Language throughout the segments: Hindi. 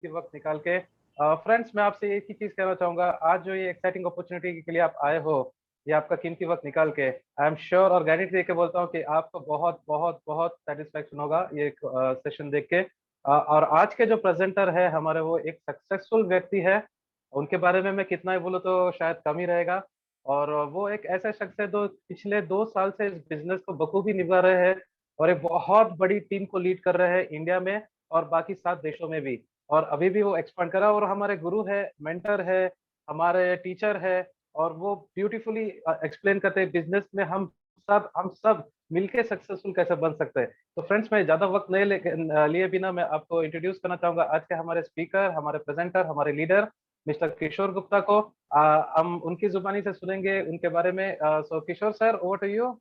कीमती वक्त निकाल के। फ्रेंड्स, मैं आपसे एक ही चीज कहना चाहूंगा, आज जो ये एक्साइटिंग अपॉर्चुनिटी के लिए आप आए हो, ये आपका कीमती वक्त निकाल के, आई एम श्योर और गारंटी दे के बोलता हूँ कि आपको बहुत बहुत बहुत सेटिस्फेक्शन होगा ये सेशन देख के। और आज के जो प्रेजेंटर है हमारे, वो एक सक्सेसफुल व्यक्ति है। उनके बारे में मैं कितना ही बोलूँ तो शायद कम ही रहेगा। और वो एक ऐसा शख्स है जो पिछले 2 साल से इस बिजनेस को बखूबी निभा रहे हैं और एक बहुत बड़ी टीम को लीड कर रहे हैं इंडिया में और बाकी 7 देशों में भी। और अभी भी वो एक्सपांड कर रहा है और हमारे गुरु है, मेंटर है, हमारे टीचर है। और वो ब्यूटीफुली एक्सप्लेन करते हैं बिजनेस में हम सब मिलके सक्सेसफुल कैसे बन सकते हैं। तो फ्रेंड्स, मैं ज्यादा वक्त नहीं लिए बिना मैं आपको इंट्रोड्यूस करना चाहूंगा आज के हमारे स्पीकर, हमारे प्रेजेंटर, हमारे लीडर मिस्टर किशोर गुप्ता को। हम उनकी जुबानी से सुनेंगे उनके बारे में। So Kishore sir, over to you.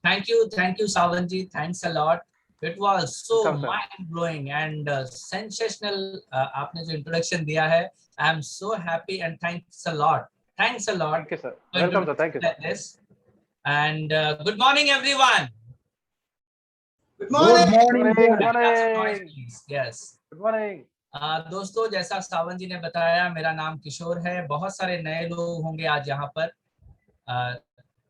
Thank you, Savanji. Thanks a lot. It was so welcome sir. mind blowing and sensational. आपने जो introduction दिया है, I'm so happy and thanks a lot. Thanks a lot thank you sir. for welcome sir. Thank introduction you like sir. this. And good morning, everyone. Good good morning. Morning, good Can I have some noise, morning, please? Yes. Good morning. दोस्तों, जैसा सावन जी ने बताया, मेरा नाम किशोर है। बहुत सारे नए लोग होंगे आज यहाँ पर। अ,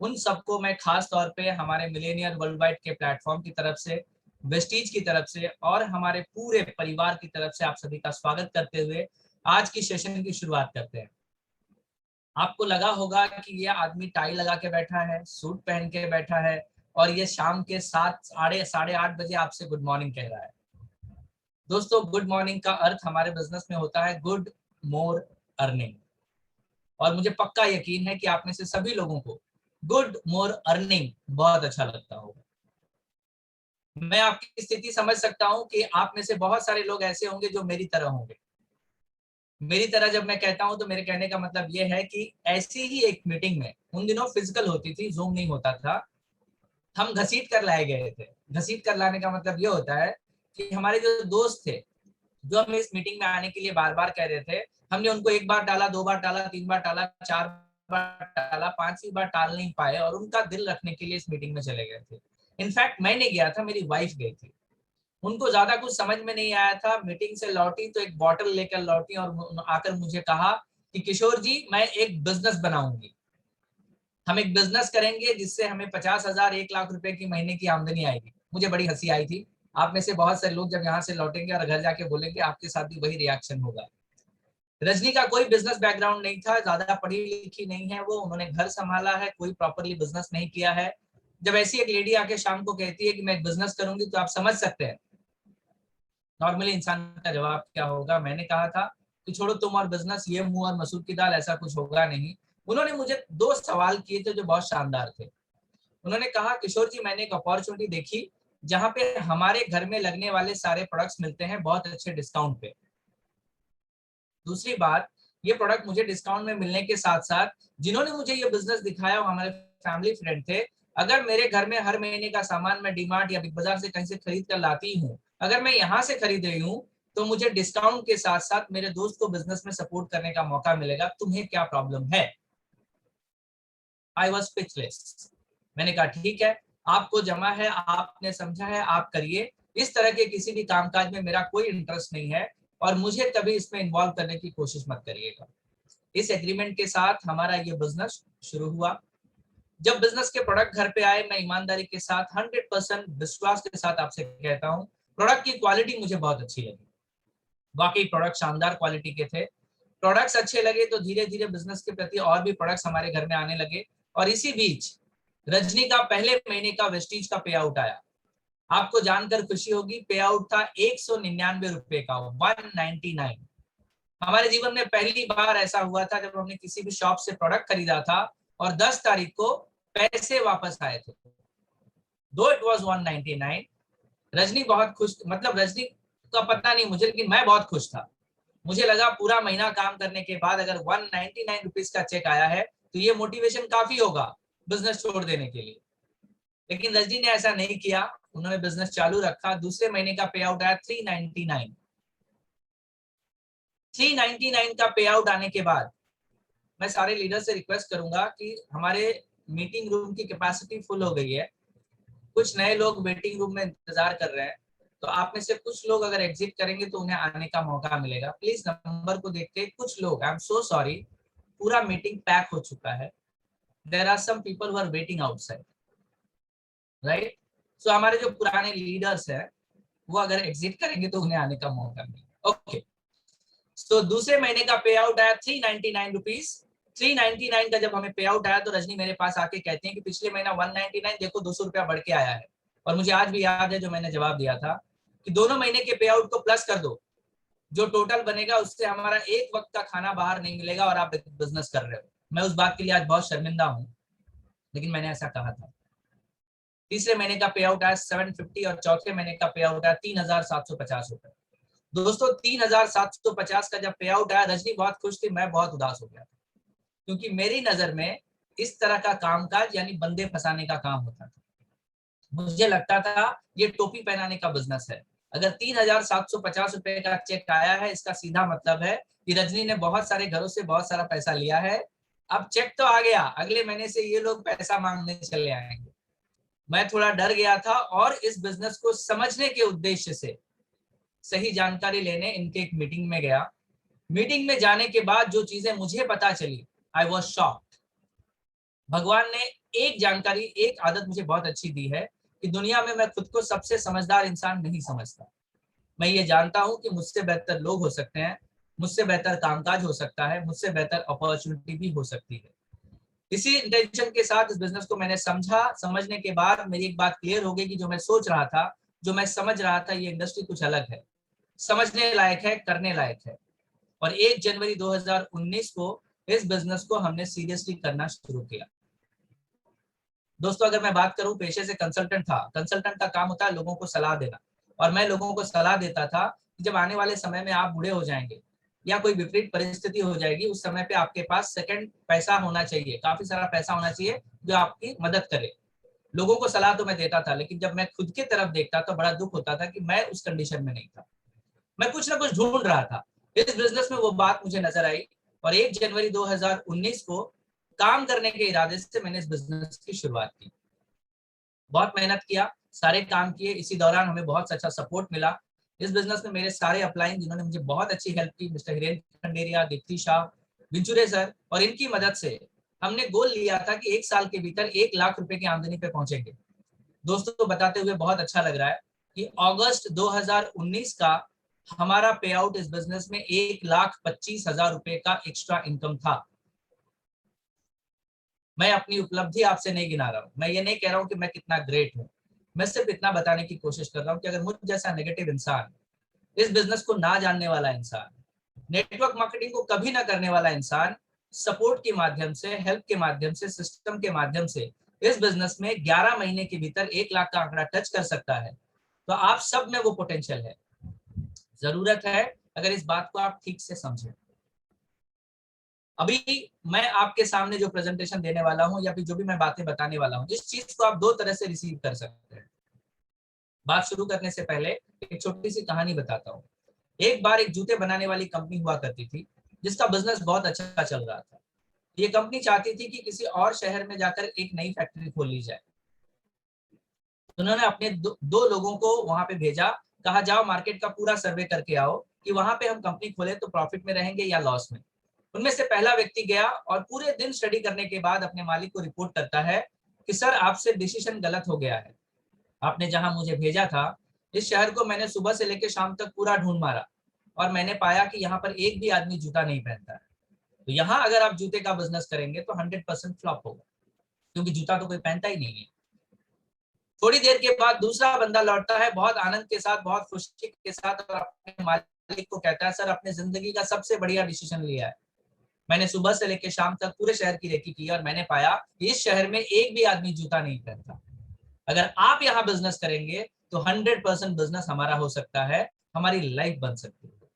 उन सबको मैं खास तौर पे हमारे मिलेनियर वर्ल्ड वाइड के प्लेटफॉर्म की तरफ से, वेस्टीज की तरफ से और हमारे पूरे परिवार की तरफ से आप सभी का स्वागत करते हुए आज की सेशन की शुरुआत करते हैं। आपको लगा होगा कि ये आदमी टाई लगा के बैठा है, सूट पहन के बैठा है और ये शाम के 7 साढ़े 8 बजे आपसे गुड मॉर्निंग कह रहा है। दोस्तों, गुड मॉर्निंग का अर्थ हमारे बिजनेस में होता है गुड मोर अर्निंग। और मुझे पक्का यकीन है कि आप में से सभी लोगों को गुड मोर अर्निंग बहुत अच्छा लगता होगा। मैं आपकी स्थिति समझ सकता हूं कि आप में से बहुत सारे लोग ऐसे होंगे जो मेरी तरह होंगे। मेरी तरह जब मैं कहता हूं तो मेरे कहने का मतलब यह है कि ऐसी ही एक मीटिंग में, उन दिनों फिजिकल होती थी, जूम नहीं होता था, हम घसीट कर लाए गए थे। घसीट कर लाने का मतलब ये होता है कि हमारे जो दोस्त थे, जो हमें इस मीटिंग में आने के लिए बार बार कह रहे थे, हमने उनको 1 बार टाला, 2 बार टाला, 3 बार टाला, 4 बार टाला, 5वीं बार टाल नहीं पाए और उनका दिल रखने के लिए इस मीटिंग में चले गए थे। इनफैक्ट मैं नहीं गया था, मेरी वाइफ गई थी। उनको ज्यादा कुछ समझ में नहीं आया था। मीटिंग से लौटी तो एक बॉटल लेकर लौटी और आकर मुझे कहा कि किशोर जी, मैं एक बिजनेस बनाऊंगी, हम एक बिजनेस करेंगे जिससे हमें 50,000 1 लाख रुपए की महीने की आमदनी आएगी। मुझे बड़ी हंसी आई थी। आप में से बहुत सारे लोग जब यहाँ से लौटेंगे और घर जाके बोलेंगे, आपके साथ भी वही रिएक्शन होगा। रजनी का कोई बिजनेस बैकग्राउंड नहीं था, ज्यादा पढ़ी लिखी नहीं है वो, उन्होंने घर संभाला है, कोई प्रॉपरली बिजनेस नहीं किया है। जब ऐसी एक लेडी आके शाम को कहती है कि मैं एक बिजनेस करूंगी, तो आप समझ सकते हैं नॉर्मली इंसान का जवाब क्या होगा। मैंने कहा था कि छोड़ो तुम और बिजनेस, ये मुंह और मसूर की दाल, ऐसा कुछ होगा नहीं। उन्होंने मुझे 2 सवाल किए थे जो बहुत शानदार थे। उन्होंने कहा, किशोर जी, मैंने एक अपॉर्चुनिटी देखी जहां पे हमारे घर में लगने वाले सारे प्रोडक्ट्स मिलते हैं बहुत अच्छे डिस्काउंट पे। दूसरी बात, ये प्रोडक्ट मुझे डिस्काउंट में मिलने के साथ साथ जिन्होंने मुझे ये बिजनेस दिखाया वो हमारे फैमिली फ्रेंड थे। अगर मेरे घर में हर महीने का सामान मैं डीमार्ट या बिग बाजार से कहीं से खरीद कर लाती हूँ, अगर मैं यहाँ से खरीद रही हूँ, तो मुझे डिस्काउंट के साथ साथ मेरे दोस्त को बिजनेस में सपोर्ट करने का मौका मिलेगा। तुम्हें क्या प्रॉब्लम है? I was speechless. मैंने कहा ठीक है, आपको जमा है, आपने समझा है, आप करिए। इस तरह के किसी भी कामकाज में मेरा कोई इंटरेस्ट नहीं है और मुझे कभी इसमें इन्वॉल्व करने की कोशिश मत करिएगा। इस एग्रीमेंट के साथ हमारा ये बिजनेस शुरू हुआ। जब बिजनेस के प्रोडक्ट घर पे आए, मैं ईमानदारी के साथ 100% विश्वास के साथ आपसे कहता हूँ, प्रोडक्ट की क्वालिटी मुझे बहुत अच्छी लगी। वाकई प्रोडक्ट शानदार क्वालिटी के थे। प्रोडक्ट्स अच्छे लगे तो धीरे धीरे बिजनेस के प्रति और भी प्रोडक्ट्स हमारे घर में आने लगे। और इसी बीच रजनी का पहले महीने का वेस्टीज का पे आउट आया। आपको जानकर खुशी होगी, पे आउट था 199 रुपए का, 199। हमारे जीवन में पहली बार ऐसा हुआ था जब हमने किसी भी शॉप से प्रोडक्ट खरीदा था और 10 तारीख को पैसे वापस आए थे। दो इट वाज 199, रजनी बहुत खुश, मतलब रजनी का पता नहीं मुझे, लेकिन मैं बहुत खुश था। मुझे लगा पूरा महीना काम करने के बाद अगर 199 रुपीज का चेक आया है तो ये मोटिवेशन काफी होगा बिजनेस छोड़ देने के लिए। लेकिन रजनी ने ऐसा नहीं किया, उन्होंने बिजनेस चालू रखा। दूसरे महीने का पे आउट आया 399। 399 का पे आउट आने के बाद मैं सारे लीडर से रिक्वेस्ट करूंगा कि हमारे मीटिंग रूम की कैपेसिटी फुल हो गई है, कुछ नए लोग वेटिंग रूम में इंतजार कर रहे हैं। तो आप में से कुछ लोग अगर एग्जिट करेंगे तो उन्हें आने का मौका मिलेगा। प्लीज नंबर को देख के कुछ लोग, आई एम सो सॉरी, पूरा मीटिंग पैक हो चुका है। There are some people who are waiting outside, right. So हमारे जो पुराने लीडर्स हैं वो अगर एग्जिट करेंगे तो उन्हें आने का मौका मिलेगा। ओके, सो दूसरे महीने का पे आउट आया 399 रुपीज। 399 का जब हमें पे आउट आया तो रजनी मेरे पास आके कहते हैं कि पिछले महीना 199, देखो 200 रुपया बढ़ के आया है। और मुझे आज भी याद है जो मैंने जवाब दिया था कि दोनों महीने के पे आउट को प्लस कर दो, जो टोटल बनेगा उससे हमारा एक वक्त का खाना बाहर नहीं मिलेगा और आप बिजनेस कर रहे हो। मैं उस बात के लिए आज बहुत शर्मिंदा हूँ, लेकिन मैंने ऐसा कहा था। तीसरे महीने का पे आउट आया 750 और चौथे महीने का पे आउट आया 3750 रुपए। दोस्तों 3750 का जब पे आउट आया, रजनी बहुत खुश थी, मैं बहुत उदास हो गया था, क्योंकि मेरी नजर में इस तरह का कामकाज यानी बंदे फंसाने का काम होता था। मुझे लगता था ये टोपी पहनाने का बिजनेस है। अगर 3750 रुपए का चेक आया है, इसका सीधा मतलब है कि रजनी ने बहुत सारे घरों से बहुत सारा पैसा लिया है। अब चेक तो आ गया, अगले महीने से ये लोग पैसा मांगने चले आएंगे। मैं थोड़ा डर गया था और इस बिजनेस को समझने के उद्देश्य से सही जानकारी लेने इनके एक मीटिंग में गया। मीटिंग में जाने के बाद जो चीजें मुझे पता चली, आई वॉज शॉक्ड। भगवान ने एक जानकारी, एक आदत मुझे बहुत अच्छी दी है कि दुनिया में मैं खुद को सबसे समझदार इंसान नहीं समझता। मैं ये जानता हूं कि मुझसे बेहतर लोग हो सकते हैं, मुझसे बेहतर कामकाज हो सकता है, मुझसे बेहतर अपॉर्चुनिटी भी हो सकती है। इसी इंटेंशन के साथ इस बिजनेस को मैंने समझा। समझने के बाद मेरी एक बात क्लियर हो गई कि जो मैं सोच रहा था, जो मैं समझ रहा था, ये इंडस्ट्री कुछ अलग है, समझने लायक है, करने लायक है। और 1 जनवरी 2019 को इस बिजनेस को हमने सीरियसली करना शुरू किया। दोस्तों अगर मैं बात करूं, पेशे से कंसल्टेंट था। कंसल्टेंट का काम होता है लोगों को सलाह देना, और मैं लोगों को सलाह देता था कि जब आने वाले समय में आप बूढ़े हो जाएंगे या कोई विपरीत परिस्थिति हो जाएगी, उस समय पे आपके पास सेकंड पैसा होना चाहिए, काफी सारा पैसा होना चाहिए जो आपकी मदद करे। लोगों को सलाह तो मैं देता था, लेकिन जब मैं खुद की तरफ देखता तो बड़ा दुख होता था कि मैं उस कंडीशन में नहीं था। मैं कुछ ना कुछ ढूंढ रहा था। इस बिजनेस में वो बात मुझे नजर आई और 1 जनवरी 2019 को काम करने के इरादे से मैंने इस बिजनेस की शुरुआत की। बहुत मेहनत किया, सारे काम किए। इसी दौरान हमें बहुत अच्छा सपोर्ट मिला। इस बिजनेस में मेरे सारे अपलाइन जिन्होंने मुझे बहुत अच्छी हेल्प की, मिस्टर हिरेन खंडेरिया, दीप्ति शाह, विंचुरे सर, और इनकी मदद से हमने गोल लिया था कि 1 साल के भीतर 1 लाख रुपए की आमदनी पे पहुंचेंगे। दोस्तों बताते हुए बहुत अच्छा लग रहा है कि अगस्त 2019 का हमारा पे आउट इस बिजनेस में 1,25,000 रुपए का एक्स्ट्रा इनकम था। मैं अपनी उपलब्धि आपसे नहीं गिना रहा हूं, मैं ये नहीं कह रहा हूं कि मैं कितना ग्रेट हूं। मैं सिर्फ इतना बताने की कोशिश कर रहा हूं कि अगर मुझ जैसा नेगेटिव इंसान, इस बिजनेस को ना जानने वाला इंसान, नेटवर्क मार्केटिंग को कभी ना करने वाला इंसान, सपोर्ट के माध्यम से, हेल्प के माध्यम से, सिस्टम के माध्यम से इस बिजनेस में 11 महीने के भीतर 1 लाख का आंकड़ा टच कर सकता है, तो आप सब में वो पोटेंशियल है। जरूरत है अगर इस बात को आप ठीक से समझें। अभी मैं आपके सामने जो प्रेजेंटेशन देने वाला हूं या फिर जो भी मैं बातें बताने वाला हूं, इस चीज को आप 2 तरह से रिसीव कर सकते हैं। बात शुरू करने से पहले एक छोटी सी कहानी बताता हूँ। एक बार एक जूते बनाने वाली कंपनी हुआ करती थी जिसका बिजनेस बहुत अच्छा चल रहा था। ये कंपनी चाहती थी कि किसी और शहर में जाकर एक नई फैक्ट्री खोल ली जाए। उन्होंने अपने दो लोगों को वहां पे भेजा, कहा जाओ मार्केट का पूरा सर्वे करके आओ कि वहां पे हम कंपनी खोले तो प्रॉफिट में रहेंगे या लॉस में। उनमें से पहला व्यक्ति गया और पूरे दिन स्टडी करने के बाद अपने मालिक को रिपोर्ट करता है कि सर आपसे डिसीजन गलत हो गया है। आपने जहां मुझे भेजा था, इस शहर को मैंने सुबह से लेकर शाम तक पूरा ढूंढ मारा और मैंने पाया कि यहाँ पर एक भी आदमी जूता नहीं पहनता है। तो यहाँ अगर आप जूते का बिजनेस करेंगे तो 100% फ्लॉप होगा, क्योंकि जूता तो कोई पहनता ही नहीं है। थोड़ी देर के बाद दूसरा बंदा लौटता है बहुत आनंद के साथ, बहुत खुशी के साथ, और अपने मालिक को कहता है सर अपने जिंदगी का सबसे बढ़िया डिसीजन लिया है। मैंने सुबह से लेकर शाम तक पूरे शहर की रेकी की और मैंने पाया कि इस शहर में एक भी आदमी जूता नहीं पहनता। अगर आप यहाँ बिजनेस करेंगे तो 100% बिजनेस हमारा हो सकता है, हमारी लाइफ बन सकती है।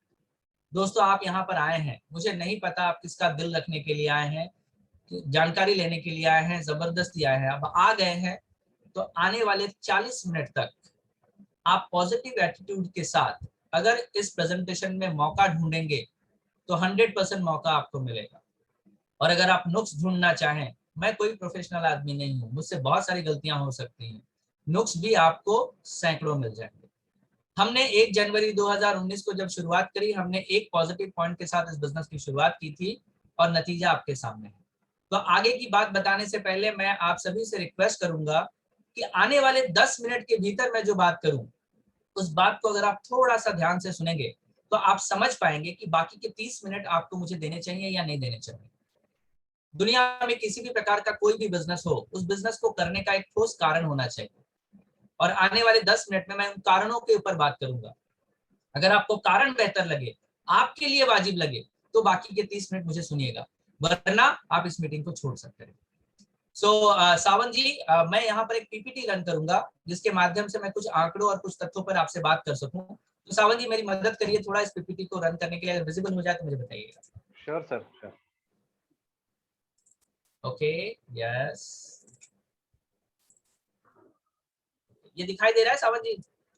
दोस्तों आप यहाँ पर आए हैं, मुझे नहीं पता आप किसका दिल रखने के लिए आए हैं, जानकारी लेने के लिए आए हैं, जबरदस्ती आए हैं। अब आ गए हैं तो आने वाले 40 मिनट तक आप पॉजिटिव एटीट्यूड के साथ अगर इस प्रेजेंटेशन में मौका ढूंढेंगे तो 100% मौका आपको मिलेगा। और अगर आप नुक्स ढूंढना चाहें, मैं कोई प्रोफेशनल आदमी नहीं हूं, मुझसे बहुत सारी गलतियां हो सकती हैं, नुक्स भी आपको सैकड़ों मिल जाएंगे। हमने 1 जनवरी 2019 को जब शुरुआत करी, हमने एक पॉजिटिव पॉइंट के साथ इस बिजनेस की शुरुआत की थी और नतीजा आपके सामने है। तो आगे की बात बताने से पहले मैं आप सभी से रिक्वेस्ट करूंगा कि आने वाले 10 मिनट के भीतर मैं जो बात करूं उस बात को अगर आप थोड़ा सा ध्यान से सुनेंगे तो आप समझ पाएंगे कि बाकी के 30 मिनट आपको मुझे देने चाहिए या नहीं देने चाहिए। दुनिया में किसी भी प्रकार का कोई भी बिजनेस हो, उस बिजनेस को करने का एक ठोस कारण होना चाहिए और आने वाले 10 मिनट में मैं उन कारणों के ऊपर बात करूंगा। अगर आपको कारण बेहतर लगे, आपके लिए वाजिब लगे, तो बाकी के 30 मिनट मुझे सुनिएगा, वरना आप इस मीटिंग को छोड़ सकते हैं। सावन जी, मैं यहाँ पर एक पीपीटी रन करूंगा जिसके माध्यम से मैं कुछ आंकड़ों और कुछ तथ्यों पर आपसे बात कर सकूं। तो सावन जी मेरी मदद करिए थोड़ा इस पीपीटी को रन करने के लिए, अगर विजिबल हो जाए तो मुझे बताइएगा। Sure sir, sure. Okay, yes, ये दिखाई दे रहा है Sawan ji?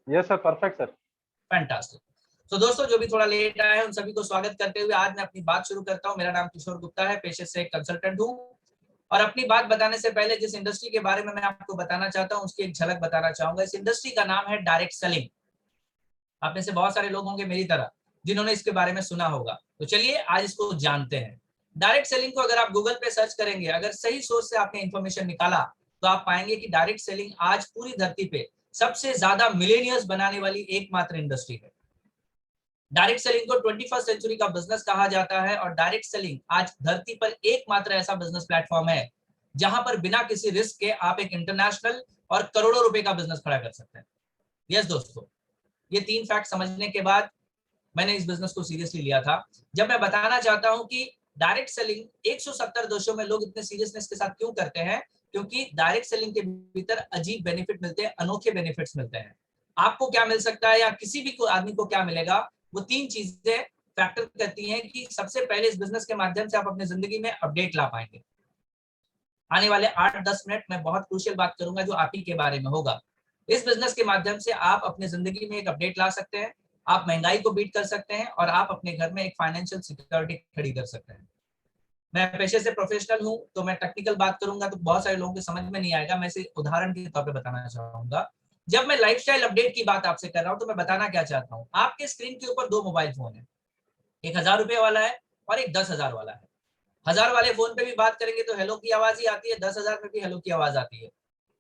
Yes sir, perfect sir. Fantastic. तो दोस्तों जो भी थोड़ा लेट आए हैं उन सभी को स्वागत करते हुए आज मैं अपनी बात शुरू करता हूं। मेरा नाम किशोर गुप्ता है, पेशे से एक कंसल्टेंट हूं और अपनी बात बताने से पहले जिस इंडस्ट्री के बारे में मैं आपको बताना चाहता हूं उसकी एक झलक बताना चाहूंगा। इस इंडस्ट्री का नाम है डायरेक्ट सेलिंग। आप में से बहुत सारे लोग होंगे मेरी तरह जिन्होंने इसके बारे में सुना होगा। तो चलिए आज इसको जानते हैं। डायरेक्ट सेलिंग को अगर आप गूगल पे सर्च करेंगे, अगर सही सोर्स से आपने इंफॉर्मेशन निकाला तो आप पाएंगे कि डायरेक्ट सेलिंग आज पूरी धरती पे सबसे ज्यादा मिलेनियर्स बनाने वाली एकमात्र इंडस्ट्री है। डायरेक्ट सेलिंग को 21st सेंचुरी का बिजनेस कहा जाता है और डायरेक्ट सेलिंग आज धरती पर एकमात्र ऐसा बिजनेस प्लेटफॉर्म है जहां पर बिना किसी रिस्क के आप एक इंटरनेशनल और करोड़ों रुपए का बिजनेस खड़ा कर सकते हैं। यस दोस्तों, ये 3 फैक्ट समझने के बाद मैंने इस बिजनेस को सीरियसली लिया था। जब मैं बताना चाहता हूं कि डायरेक्ट सेलिंग 170 देशों में लोग इतने सीरियसनेस के साथ क्यों करते हैं, क्योंकि डायरेक्ट सेलिंग के भीतर अजीब बेनिफिट मिलते हैं, अनोखे बेनिफिट्स मिलते हैं। आपको क्या मिल सकता है या किसी भी आदमी को क्या मिलेगा, वो 3 चीजें फैक्टर करती हैं कि सबसे पहले इस बिजनेस के माध्यम से आप अपनी जिंदगी में अपडेट ला पाएंगे। आने वाले 8-10 मिनट में बहुत क्रूशियल बात करूंगा जो आप ही के बारे में होगा। इस बिजनेस के माध्यम से आप अपनी जिंदगी में एक अपडेट ला सकते हैं, आप महंगाई को बीट कर सकते हैं और आप अपने घर में एक फाइनेंशियल सिक्योरिटी खड़ी कर सकते हैं। मैं पेशे से प्रोफेशनल हूं तो मैं टेक्निकल बात करूंगा तो बहुत सारे लोगों को समझ में नहीं आएगा। मैं इसे उदाहरण के तौर पे बताना चाहूंगा। जब मैं लाइफस्टाइल अपडेट की बात आपसे कर रहा हूं तो मैं बताना क्या चाहता हूं, आपके स्क्रीन के ऊपर 2 मोबाइल फोन है, एक 1000 रुपए वाला है और एक 10,000 वाला है। 1000 वाले फोन पे भी बात करेंगे तो हेलो की आवाज ही आती है, 10,000 में भी हेलो की आवाज आती है।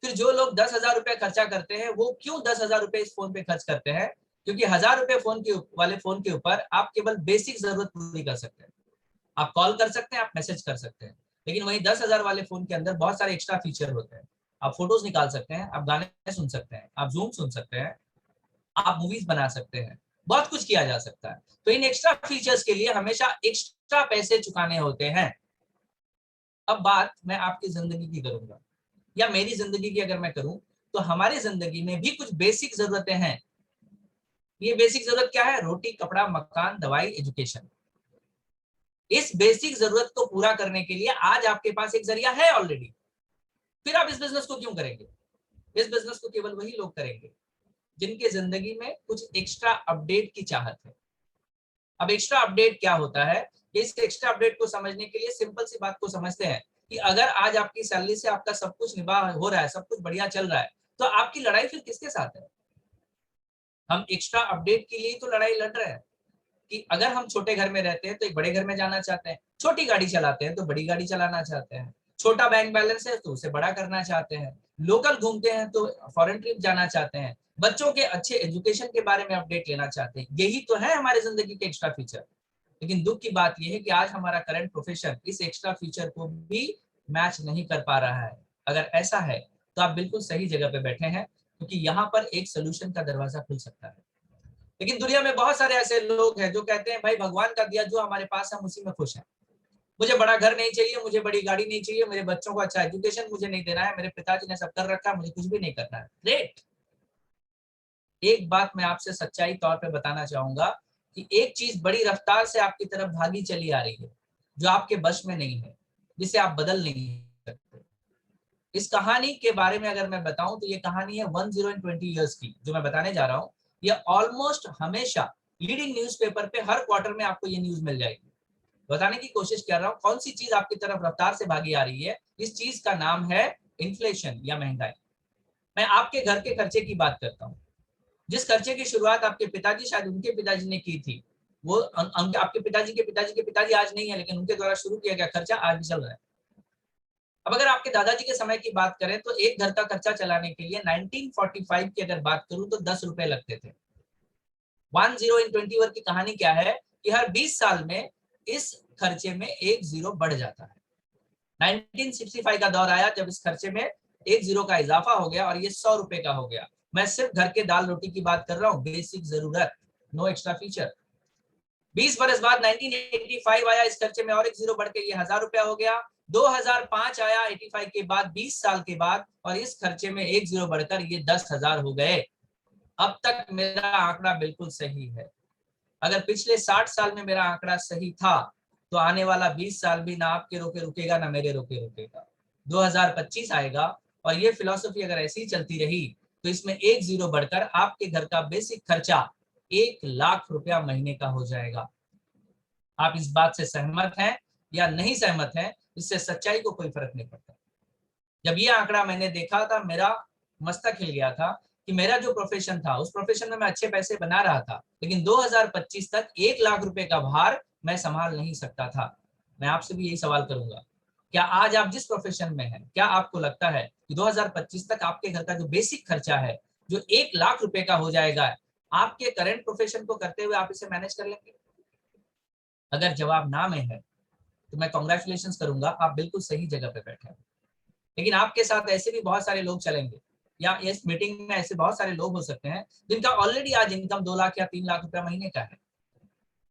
फिर जो लोग 10,000 रुपए खर्चा करते हैं वो क्यों 10,000 रुपए इस फोन पे खर्च करते हैं, क्योंकि 1000 रुपए वाले फोन के ऊपर आप केवल बेसिक जरूरत पूरी कर सकते हैं। आप कॉल कर सकते हैं, आप मैसेज कर सकते हैं, लेकिन वहीं 10,000 वाले फोन के अंदर बहुत सारे एक्स्ट्रा फीचर होते हैं। आप फोटोज निकाल सकते हैं, आप गाने सुन सकते हैं, आप जूम सुन सकते हैं, आप मूवीज बना सकते हैं, बहुत कुछ किया जा सकता है। तो इन एक्स्ट्रा फीचर्स के लिए हमेशा एक्स्ट्रा पैसे चुकाने होते हैं। अब बात मैं आपकी जिंदगी की करूंगा या मेरी जिंदगी की अगर मैं करूं तो हमारी जिंदगी में भी कुछ बेसिक जरूरतें हैं। ये बेसिक जरूरत क्या है? रोटी, कपड़ा, मकान, दवाई, एजुकेशन। इस बेसिक जरूरत को पूरा करने के लिए आज आपके पास एक जरिया है ऑलरेडी। फिर आप इस बिजनेस को क्यों करेंगे? इस बिजनेस को केवल वही लोग करेंगे जिनके जिंदगी में कुछ एक्स्ट्रा अपडेट की चाहत है। अब एक्स्ट्रा अपडेट क्या होता है? इस एक्स्ट्रा अपडेट को समझने के लिए सिंपल सी बात को समझते हैं कि अगर आज आपकी सैलरी से आपका सब कुछ निभा हो रहा है, सब कुछ बढ़िया चल रहा है, तो आपकी लड़ाई फिर किसके साथ है? हम एक्स्ट्रा अपडेट के लिए तो लड़ाई लड़ रहे हैं कि अगर हम छोटे घर में रहते हैं तो एक बड़े घर में जाना चाहते हैं, छोटी गाड़ी चलाते हैं तो बड़ी गाड़ी चलाना चाहते हैं, छोटा बैंक बैलेंस है तो उसे बड़ा करना चाहते हैं, लोकल घूमते हैं तो फॉरेन ट्रिप जाना चाहते हैं, बच्चों के अच्छे एजुकेशन के बारे में अपडेट लेना चाहते हैं। यही तो है हमारी जिंदगी के एक्स्ट्रा फीचर। लेकिन दुख की बात यह है कि आज हमारा करंट प्रोफेशन इस एक्स्ट्रा फीचर को भी मैच नहीं कर पा रहा है। अगर ऐसा है तो आप बिल्कुल सही जगह पे बैठे हैं, क्योंकि यहाँ पर एक सोल्यूशन का दरवाजा खुल सकता है। लेकिन दुनिया में बहुत सारे ऐसे लोग हैं जो कहते हैं भाई भगवान का दिया जो हमारे पास है उसी में खुश है, मुझे बड़ा घर नहीं चाहिए, मुझे बड़ी गाड़ी नहीं चाहिए, मेरे बच्चों को अच्छा एजुकेशन मुझे नहीं देना है, मेरे पिताजी ने सब कर रखा है, मुझे कुछ भी नहीं करना है। ग्रेट। एक बात मैं आपसे सच्चाई तौर पे बताना चाहूंगा कि एक चीज बड़ी रफ्तार से आपकी तरफ भागी चली आ रही है जो आपके बस में नहीं है, जिसे आप बदल नहीं सकते। इस कहानी के बारे में अगर मैं बताऊं तो ये कहानी है 1020 ईयर्स की जो मैं बताने जा रहा हूं। ये ऑलमोस्ट हमेशा लीडिंग न्यूज़पेपर पे हर क्वार्टर में आपको ये न्यूज मिल जाएगी। बताने की कोशिश कर रहा हूं कौन सी चीज आपकी तरफ रफ्तार से भागी आ रही है। इस चीज का नाम है इन्फ्लेशन या महंगाई। मैं आपके घर के खर्चे की बात करता हूँ। जिस खर्चे की शुरुआत आपके पिताजी, शायद उनके पिताजी ने की थी, वो आपके पिताजी के पिताजी के पिताजी आज नहीं है, लेकिन उनके द्वारा शुरू किया गया खर्चा आज भी चल रहा है। अब अगर आपके दादाजी के समय की बात करें तो एक घर का खर्चा चलाने के लिए 1945 की अगर बात करूं तो 10 रुपए लगते थे। 10 इन 21 की कहानी क्या है कि हर 20 साल में इस खर्चे में एक जीरो बढ़ जाता है। 1965 का दौर आया जब इस खर्चे में एक जीरो का इजाफा हो गया और ये 100 रुपए का हो गया। मैं सिर्फ घर के दाल रोटी की बात कर रहा हूँ, बेसिक जरूरत, नो एक्स्ट्रा फीचर। 20 बरस बाद 1985 आया, इस खर्चे में और एक जीरो बढ़ के ये 1000 रुपया हो गया। 2005 आया 85 के बाद, 20 साल के बाद, और इस खर्चे में एक जीरो बढ़कर ये 10,000 हो गए। अब तक मेरा आंकड़ा बिल्कुल सही है। अगर पिछले 60 साल में मेरा आंकड़ा सही था तो आने वाला 20 साल भी ना आपके रोके रुकेगा ना मेरे रोके रुकेगा। 2025 आएगा और ये फिलॉसफी अगर ऐसी ही चलती रही तो इसमें एक जीरो बढ़कर आपके घर का बेसिक खर्चा 1,00,000 रुपया महीने का हो जाएगा। आप इस बात से सहमत हैं या नहीं सहमत हैं, इससे सच्चाई को कोई फर्क नहीं पड़ता। जब ये आंकड़ा मैंने देखा था मेरा मस्तक हिल गया था कि मेरा जो प्रोफेशन था उस प्रोफेशन में मैं अच्छे पैसे बना रहा था, लेकिन 2025 तक 1,00,000 रुपए का भार मैं संभाल नहीं सकता था। मैं आपसे भी यही सवाल करूंगा, क्या आज आप जिस प्रोफेशन में हैं, क्या आपको लगता है कि 2025 तक आपके घर का जो बेसिक खर्चा है जो 1,00,000 रुपए का हो जाएगा, आपके करंट प्रोफेशन को करते हुए आप इसे मैनेज कर लेंगे? अगर जवाब ना में है तो मैं कॉन्ग्रेचुलेशन करूंगा, आप बिल्कुल सही जगह पे बैठे हैं। लेकिन आपके साथ ऐसे भी बहुत सारे लोग चलेंगे या इस मीटिंग में ऐसे बहुत सारे लोग हो सकते हैं जिनका ऑलरेडी आज इनकम 2 लाख या 3 लाख रुपया महीने का है।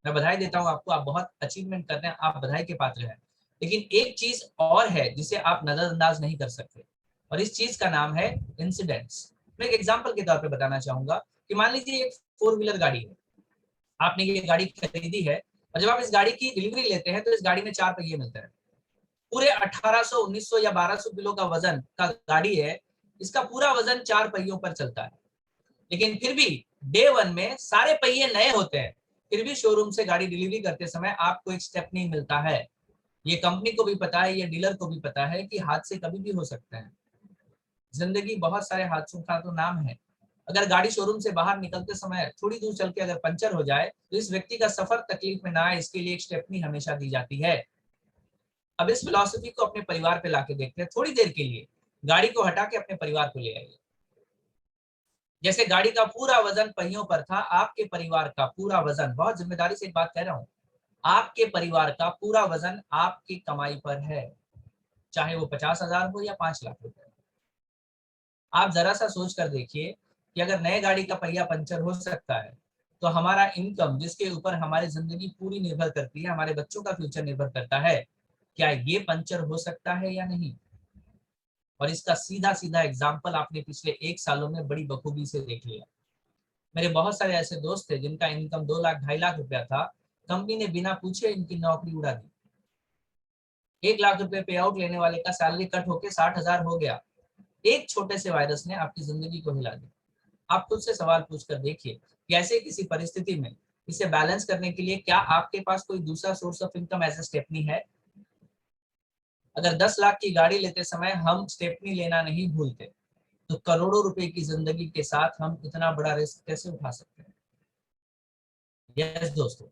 मैं बधाई देता हूं आपको, आप बहुत अचीवमेंट करते हैं, आप बधाई के पात्र हैं। लेकिन एक चीज और है जिसे आप नजरअंदाज नहीं कर सकते, और इस चीज का नाम है इंसिडेंट्स। मैं एक एग्जाम्पल के तौर पर बताना चाहूंगा कि मान लीजिए एक 4 व्हीलर गाड़ी है, आपने ये गाड़ी खरीदी है, और जब आप इस गाड़ी की डिलीवरी लेते हैं तो इस गाड़ी में 4 पहिए मिलते हैं। पूरे 1800, 1900 या 1200 किलो का वजन का गाड़ी है, इसका पूरा वजन 4 पहियों पर चलता है। लेकिन फिर भी डे 1 में सारे पहिए नए होते हैं, फिर भी शोरूम से गाड़ी डिलीवरी करते समय आपको एक स्टेप नहीं मिलता है। ये कंपनी को भी पता है, ये डीलर को भी पता है कि हादसे कभी भी हो सकते हैं। जिंदगी बहुत सारे हादसों का तो नाम है। अगर गाड़ी शोरूम से बाहर निकलते समय थोड़ी दूर चल के अगर पंचर हो जाए तो इस व्यक्ति का सफर तकलीफ में ना आए, इसके लिए एक स्टेपनी हमेशा दी जाती है। अब इस फिलॉसफी को अपने परिवार पे लाके देखते हैं। थोड़ी देर के लिए गाड़ी को हटा के अपने परिवार को ले आइए। जैसे गाड़ी का पूरा वजन पहियों पर था, आपके परिवार का पूरा वजन, बहुत जिम्मेदारी से एक बात कह रहा हूं, आपके परिवार का पूरा वजन आपकी कमाई पर है, चाहे वो 50,000 हो या 5,00,000 रुपए। आप जरा सा सोच कर देखिए कि अगर नए गाड़ी का पहिया पंचर हो सकता है तो हमारा इनकम, जिसके ऊपर हमारी जिंदगी पूरी निर्भर करती है, हमारे बच्चों का फ्यूचर निर्भर करता है, क्या ये पंचर हो सकता है या नहीं? और इसका सीधा सीधा एग्जाम्पल आपने पिछले 1 सालों में बड़ी बखूबी से देख लिया। मेरे बहुत सारे ऐसे दोस्त थे जिनका इनकम 2 लाख 2.5 लाख रुपया था, कंपनी ने बिना पूछे इनकी नौकरी उड़ा दी। 1,00,000 रुपए पे आउट लेने वाले का सैलरी कट होकर 60,000 हो गया। एक छोटे से वायरस ने आपकी जिंदगी को हिला दिया। आप खुद से सवाल पूछ कर देखिए कि ऐसे किसी परिस्थिति में इसे बैलेंस करने के लिए क्या आपके पास कोई दूसरा source of income as a stepney है? अगर 10 लाख की गाड़ी लेते समय हम स्टेपनी लेना नहीं भूलते तो करोड़ों रुपए की जिंदगी के साथ हम इतना बड़ा रिस्क कैसे उठा सकते हैं? यस दोस्तों,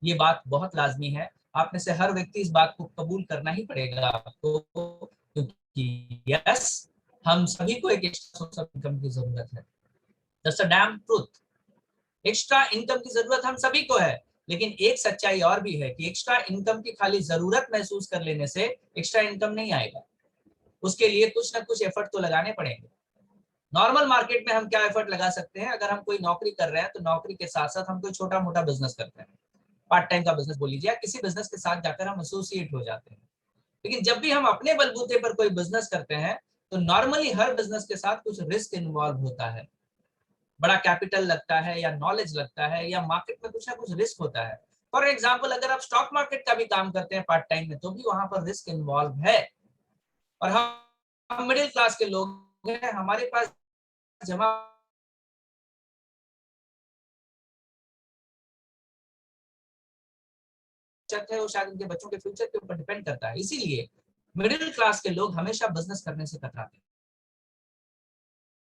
ये बात बहुत लाजमी है। आप में से हर व्यक्ति इस बात को कबूल करना ही पड़ेगा आपको, क्योंकि यस, हम सभी को एक एक्स्ट्रा सोर्स ऑफ इनकम की जरूरत है। That's a dam truth. Extra income की जरूरत हम सभी को है, लेकिन एक सच्चाई और भी है कि एक्स्ट्रा इनकम की खाली जरूरत महसूस कर लेने से एक्स्ट्रा इनकम नहीं आएगा। उसके लिए कुछ ना कुछ एफर्ट तो लगाने पड़ेंगे। नॉर्मल मार्केट में हम क्या एफर्ट लगा सकते हैं? अगर हम कोई नौकरी कर रहे हैं तो नौकरी के साथ साथ हम कोई छोटा मोटा बिजनेस करते हैं, पार्ट टाइम का बिजनेस बोल लीजिए, या किसी बिजनेस के साथ जाकर हम एसोसिएट हो जाते हैं। लेकिन जब भी हम अपने बलबूते पर कोई बिजनेस करते हैं तो नॉर्मली हर बिजनेस के साथ कुछ रिस्क इन्वॉल्व होता है। बड़ा कैपिटल लगता है या नॉलेज लगता है या मार्केट में कुछ ना कुछ रिस्क होता है। फॉर एग्जाम्पल, अगर आप स्टॉक मार्केट का भी काम करते हैं पार्ट टाइम में तो भी वहां पर रिस्क इन्वॉल्व है। और हम मिडिल क्लास के लोग हैं, हमारे पास जमा है, वो शायद उनके बच्चों के फ्यूचर के ऊपर डिपेंड करता है। इसीलिए मिडिल क्लास के लोग हमेशा बिजनेस करने से कतराते हैं,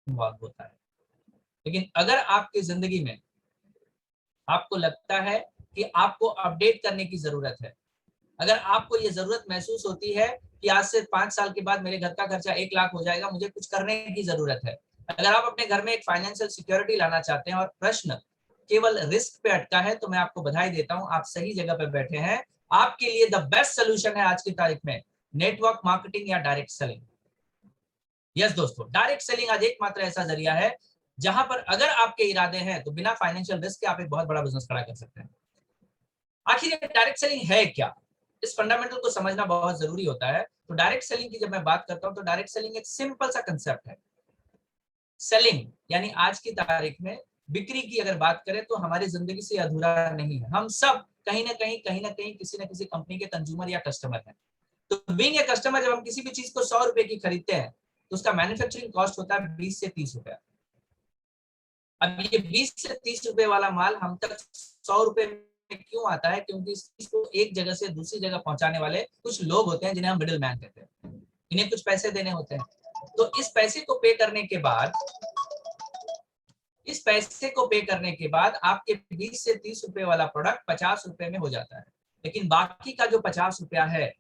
इन्वॉल्व होता है। लेकिन अगर आपकी जिंदगी में आपको लगता है कि आपको अपडेट करने की जरूरत है, अगर आपको ये जरूरत महसूस होती है कि आज से 5 साल के बाद मेरे घर का खर्चा 1 लाख हो जाएगा, मुझे कुछ करने की जरूरत है, अगर आप अपने घर में एक फाइनेंशियल सिक्योरिटी लाना चाहते हैं और प्रश्न केवल रिस्क पे अटका है, तो मैं आपको बधाई देता हूं, आप सही जगह पे बैठे हैं। आपके लिए द बेस्ट सोल्यूशन है आज की तारीख में नेटवर्क मार्केटिंग या डायरेक्ट सेलिंग। यस दोस्तों, डायरेक्ट सेलिंग आज एकमात्र ऐसा जरिया है जहां पर अगर आपके इरादे हैं तो बिना फाइनेंशियल रिस्क के आप एक बहुत बड़ा बिजनेस खड़ा कर सकते हैं। आखिर ये डायरेक्ट सेलिंग है क्या, इस फंडामेंटल को समझना बहुत जरूरी होता है। तो डायरेक्ट सेलिंग की जब मैं बात करता हूं तो डायरेक्ट सेलिंग एक सिंपल सा कंसेप्ट है। सेलिंग यानी आज की तारीख में बिक्री की अगर बात करें तो हमारी जिंदगी से अधूरा नहीं है। हम सब कहीं ना कहीं किसी न किसी कंपनी के कंज्यूमर या कस्टमर हैं। तो बीइंग ए कस्टमर, जब हम किसी भी चीज को 100 रुपए की खरीदते हैं तो उसका मैन्युफैक्चरिंग कॉस्ट होता है 20 से 30 रुपया। अब ये 20 से 30 रुपए वाला माल हम तक 100 रुपए में क्यों आता है? क्योंकि इस चीज को एक जगह से दूसरी जगह पहुंचाने वाले कुछ लोग होते हैं जिन्हें हम मिडिल मैन कहते हैं। इन्हें कुछ पैसे देने होते हैं। तो इस पैसे को पे करने के बाद आपके 20 से 30 रुपए वाला प्रोडक्ट 50 रुपए में हो जाता है। लेकिन बाकी का जो 50 रुपया है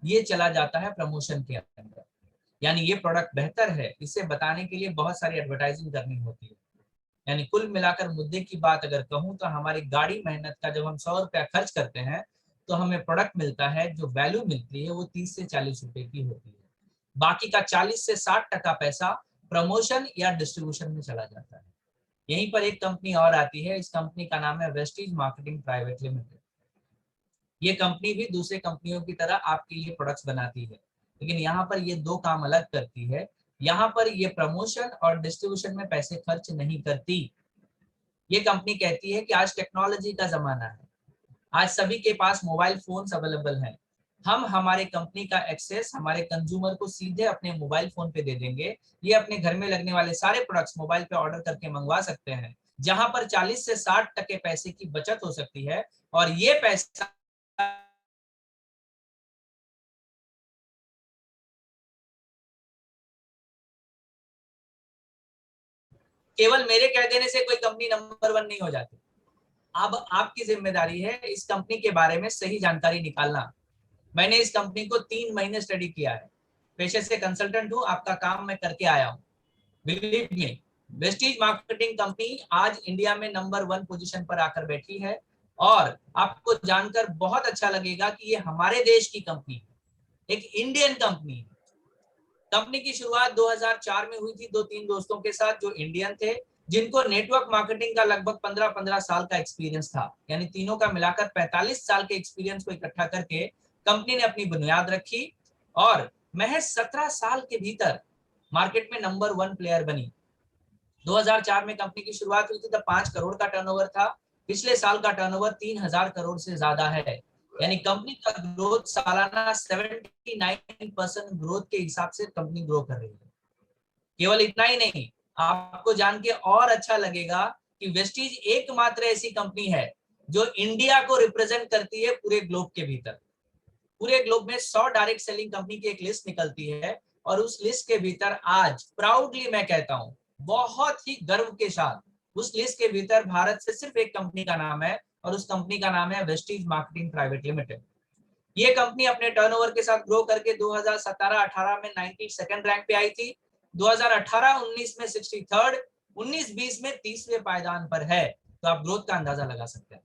ये चला जाता है प्रमोशन के अंदर। यानी ये प्रोडक्ट बेहतर है, इसे बताने के लिए बहुत सारी एडवर्टाइजिंग करनी होती है। यानी कुल मिलाकर मुद्दे की बात अगर कहूं तो हमारी गाड़ी मेहनत का जब हम 100 रुपया खर्च करते हैं तो हमें प्रोडक्ट मिलता है, जो वैल्यू मिलती है वो 30 से 40 रुपए की होती है। बाकी का 40 से 60% पैसा प्रमोशन या डिस्ट्रीब्यूशन में चला जाता है। यहीं पर एक कंपनी और आती है, इस कंपनी का नाम है वेस्टीज मार्केटिंग प्राइवेट लिमिटेड। ये कंपनी भी दूसरे कंपनियों की तरह आपके लिए प्रोडक्ट्स बनाती है, लेकिन यहाँ पर ये दो काम अलग करती है। यहाँ पर ये प्रमोशन और डिस्ट्रीब्यूशन में पैसे खर्च नहीं करती। ये कंपनी कहती है कि आज टेक्नोलॉजी का जमाना है, आज सभी के पास मोबाइल फोन्स अवेलेबल हैं। हम हमारे कंपनी का एक्सेस हमारे कंज्यूमर को सीधे अपने मोबाइल फोन पे दे देंगे। ये अपने घर में लगने वाले सारे प्रोडक्ट्स मोबाइल पे ऑर्डर करके मंगवा सकते हैं, जहां पर 40 से 60% पैसे की बचत हो सकती है। और ये पैसा केवल मेरे कह देने से कोई कंपनी नंबर 1 नहीं हो जाती। अब आपकी जिम्मेदारी है इस कंपनी के बारे में सही जानकारी निकालना। मैंने इस कंपनी को 3 महीने स्टडी किया है, पेशे से कंसल्टेंट हूं, आपका काम मैं करके आया हूं। Believe me, Vestige marketing company आज इंडिया में नंबर 1 पोजीशन पर आकर बैठी है। और आपको जानकर बहुत अच्छा लगेगा कि ये हमारे देश की कंपनी है, एक इंडियन कंपनी है। कंपनी की शुरुआत 2004 में हुई थी 2-3 दोस्तों के साथ जो इंडियन थे, जिनको नेटवर्क मार्केटिंग का लगभग 15-15 साल का एक्सपीरियंस था। यानी तीनों का मिलाकर 45 साल के एक्सपीरियंस को इकट्ठा करके कंपनी ने अपनी बुनियाद रखी और महज 17 साल के भीतर मार्केट में नंबर 1 प्लेयर बनी। 2004 में कंपनी की शुरुआत हुई थी तब 5 करोड़ का टर्नओवर था। पिछले साल का टर्नओवर 3000 करोड़ से ज्यादा है। यानी कंपनी का ग्रोथ सालाना 79% ग्रोथ के हिसाब से कंपनी ग्रो कर रही है। केवल इतना ही नहीं, आपको जान के और अच्छा लगेगा कि वेस्टीज एकमात्र ऐसी कंपनी है जो इंडिया को रिप्रेजेंट करती है पूरे ग्लोब के भीतर। पूरे ग्लोब में 100 डायरेक्ट सेलिंग कंपनी की एक लिस्ट निकलती है और उस लिस्ट के भीतर आज प्राउडली मैं कहता हूं, बहुत ही गर्व के साथ, उस लिस्ट के भीतर भारत से सिर्फ एक कंपनी का नाम है और उस कंपनी का नाम है वेस्टीज मार्केटिंग प्राइवेट लिमिटेड। ये कंपनी अपने टर्नओवर के साथ ग्रो करके 2017-18 में 92nd रैंक पे आई थी, 2018-19 में 63rd, 19-20 में 30वें पायदान पर है। तो आप ग्रोथ का अंदाजा लगा सकते हैं।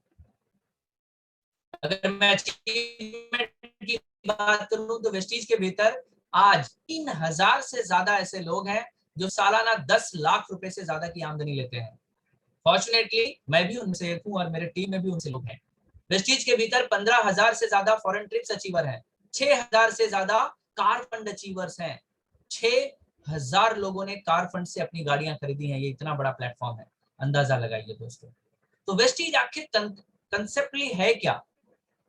अगर मैं अचीवमेंट की बात करूं तो वेस्टीज के भीतर आज 3000 से ज्यादा ऐसे लोग हैं जो सालाना 10 लाख रुपए से ज्यादा की आमदनी लेते हैं। फॉर्चुनेटली मैं भी उनसे एक हूं और मेरे टीम में भी उनसे लोग हैं। वेस्टीज के भीतर 15,000 से ज्यादा फॉरेन ट्रिप्स अचीवर हैं, 6,000 से ज्यादा कार फंड अचीवर्स हैं। 6,000 लोगों ने कार फंड से अपनी गाड़ियां खरीदी हैं। ये इतना बड़ा प्लेटफॉर्म है, अंदाजा लगाइए दोस्तों। तो वेस्टीज आखिर कंसेप्टली है क्या,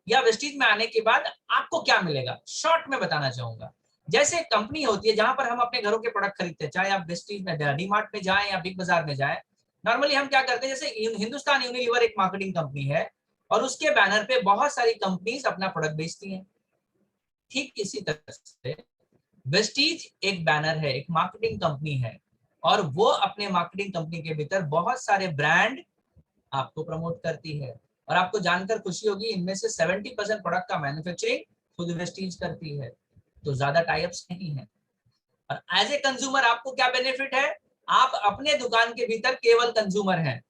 या वेस्टीज में आने के बाद आपको क्या मिलेगा, शॉर्ट में बताना चाहूंगा। जैसे कंपनी होती है जहां पर हम अपने घरों के प्रोडक्ट खरीदते हैं, चाहे आप वेस्टीज में डी-मार्ट में जाएं या बिग बाजार में जाएं, नॉर्मली हम क्या करते हैं, जैसे हिंदुस्तान यूनिलीवर एक मार्केटिंग कंपनी है और उसके बैनर पे बहुत सारी कंपनीज अपना प्रोडक्ट बेचती हैं। ठीक इसी तरह से वेस्टीज एक बैनर है, एक मार्केटिंग कंपनी है और वो अपने मार्केटिंग कंपनी के भीतर बहुत सारे ब्रांड आपको प्रमोट करती है। और आपको जानकर खुशी होगी, इनमें से 70% प्रोडक्ट का मैन्युफैक्चरिंग खुद वेस्टीज करती है, तो ज्यादा टाइप्स नहीं है। और एज ए कंज्यूमर आपको क्या बेनिफिट है, आप अपने दुकान के भीतर केवल कंज्यूमर हैं,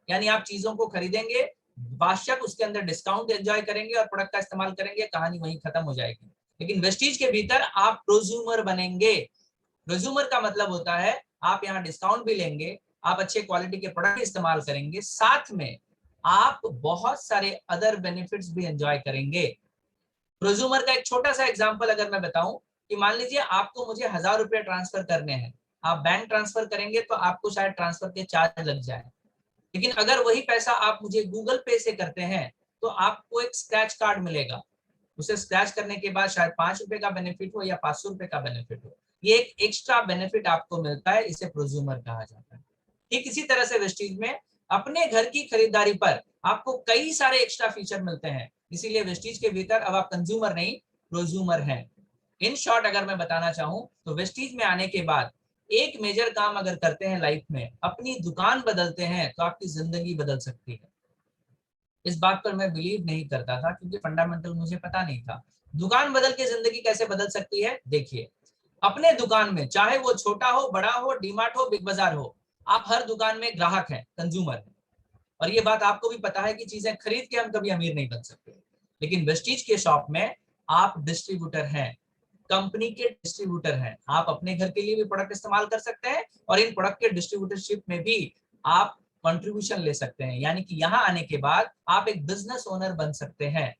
यानी आप चीजों को खरीदेंगे, बेशक उसके अंदर डिस्काउंट एंजॉय करेंगे और प्रोडक्ट का इस्तेमाल करेंगे, कहानी वहीं खत्म हो जाएगी। लेकिन वेस्टीज के भीतर आप प्रोज्यूमर बनेंगे। प्रोज्यूमर का मतलब होता है आप यहाँ डिस्काउंट भी लेंगे, आप अच्छे क्वालिटी के प्रोडक्ट इस्तेमाल करेंगे, साथ में आप बहुत सारे अदर बेनिफिट्स भी एंजॉय करेंगे। प्रोज्यूमर का एक छोटा सा एग्जांपल अगर मैं बताऊं कि मान लीजिए आपको मुझे 1000 रुपए ट्रांसफर करने हैं, आप बैंक ट्रांसफर करेंगे तो आपको शायद ट्रांसफर के चार्ज लग जाए, लेकिन अगर वही पैसा आप मुझे गूगल पे से करते हैं तो आपको एक स्क्रैच कार्ड मिलेगा। उसे स्क्रैच करने के बाद शायद 5 रुपए का बेनिफिट हो या 500 रुपए का बेनिफिट हो, ये एक एक्स्ट्रा बेनिफिट आपको मिलता है, इसे प्रोज्यूमर कहा जाता है। ठीक इसी तरह से वेस्टीज में अपने घर की खरीदारी पर आपको कई सारे एक्स्ट्रा फीचर मिलते हैं, इसीलिए वेस्टीज के भीतर अब आप कंज्यूमर नहीं प्रोज्यूमर हैं। इन शॉर्ट अगर मैं बताना चाहूं तो वेस्टीज में आने के बाद एक मेजर काम अगर करते हैं लाइफ में, अपनी दुकान बदलते हैं, तो आपकी जिंदगी बदल सकती है। इस बात पर मैं बिलीव नहीं करता था क्योंकि फंडामेंटल मुझे पता नहीं था। दुकान बदल के जिंदगी कैसे बदल सकती है, देखिए। अपने दुकान में, चाहे वो छोटा हो, बड़ा हो, डीमार्ट हो, बिग बाजार हो, आप हर दुकान में ग्राहक हैं, कंज्यूमर हैं। और ये बात आपको भी पता है कि चीजें खरीद के हम कभी अमीर नहीं बन सकते। लेकिन वेस्टीज के शॉप में आप डिस्ट्रीब्यूटर हैं, कंपनी के डिस्ट्रीब्यूटर हैं। आप अपने घर के लिए भी प्रोडक्ट इस्तेमाल कर सकते हैं और इन प्रोडक्ट के डिस्ट्रीब्यूटरशिप में भी आप कंट्रीब्यूशन ले सकते हैं, यानी कि यहाँ आने के बाद आप एक बिजनेस ओनर बन सकते हैं।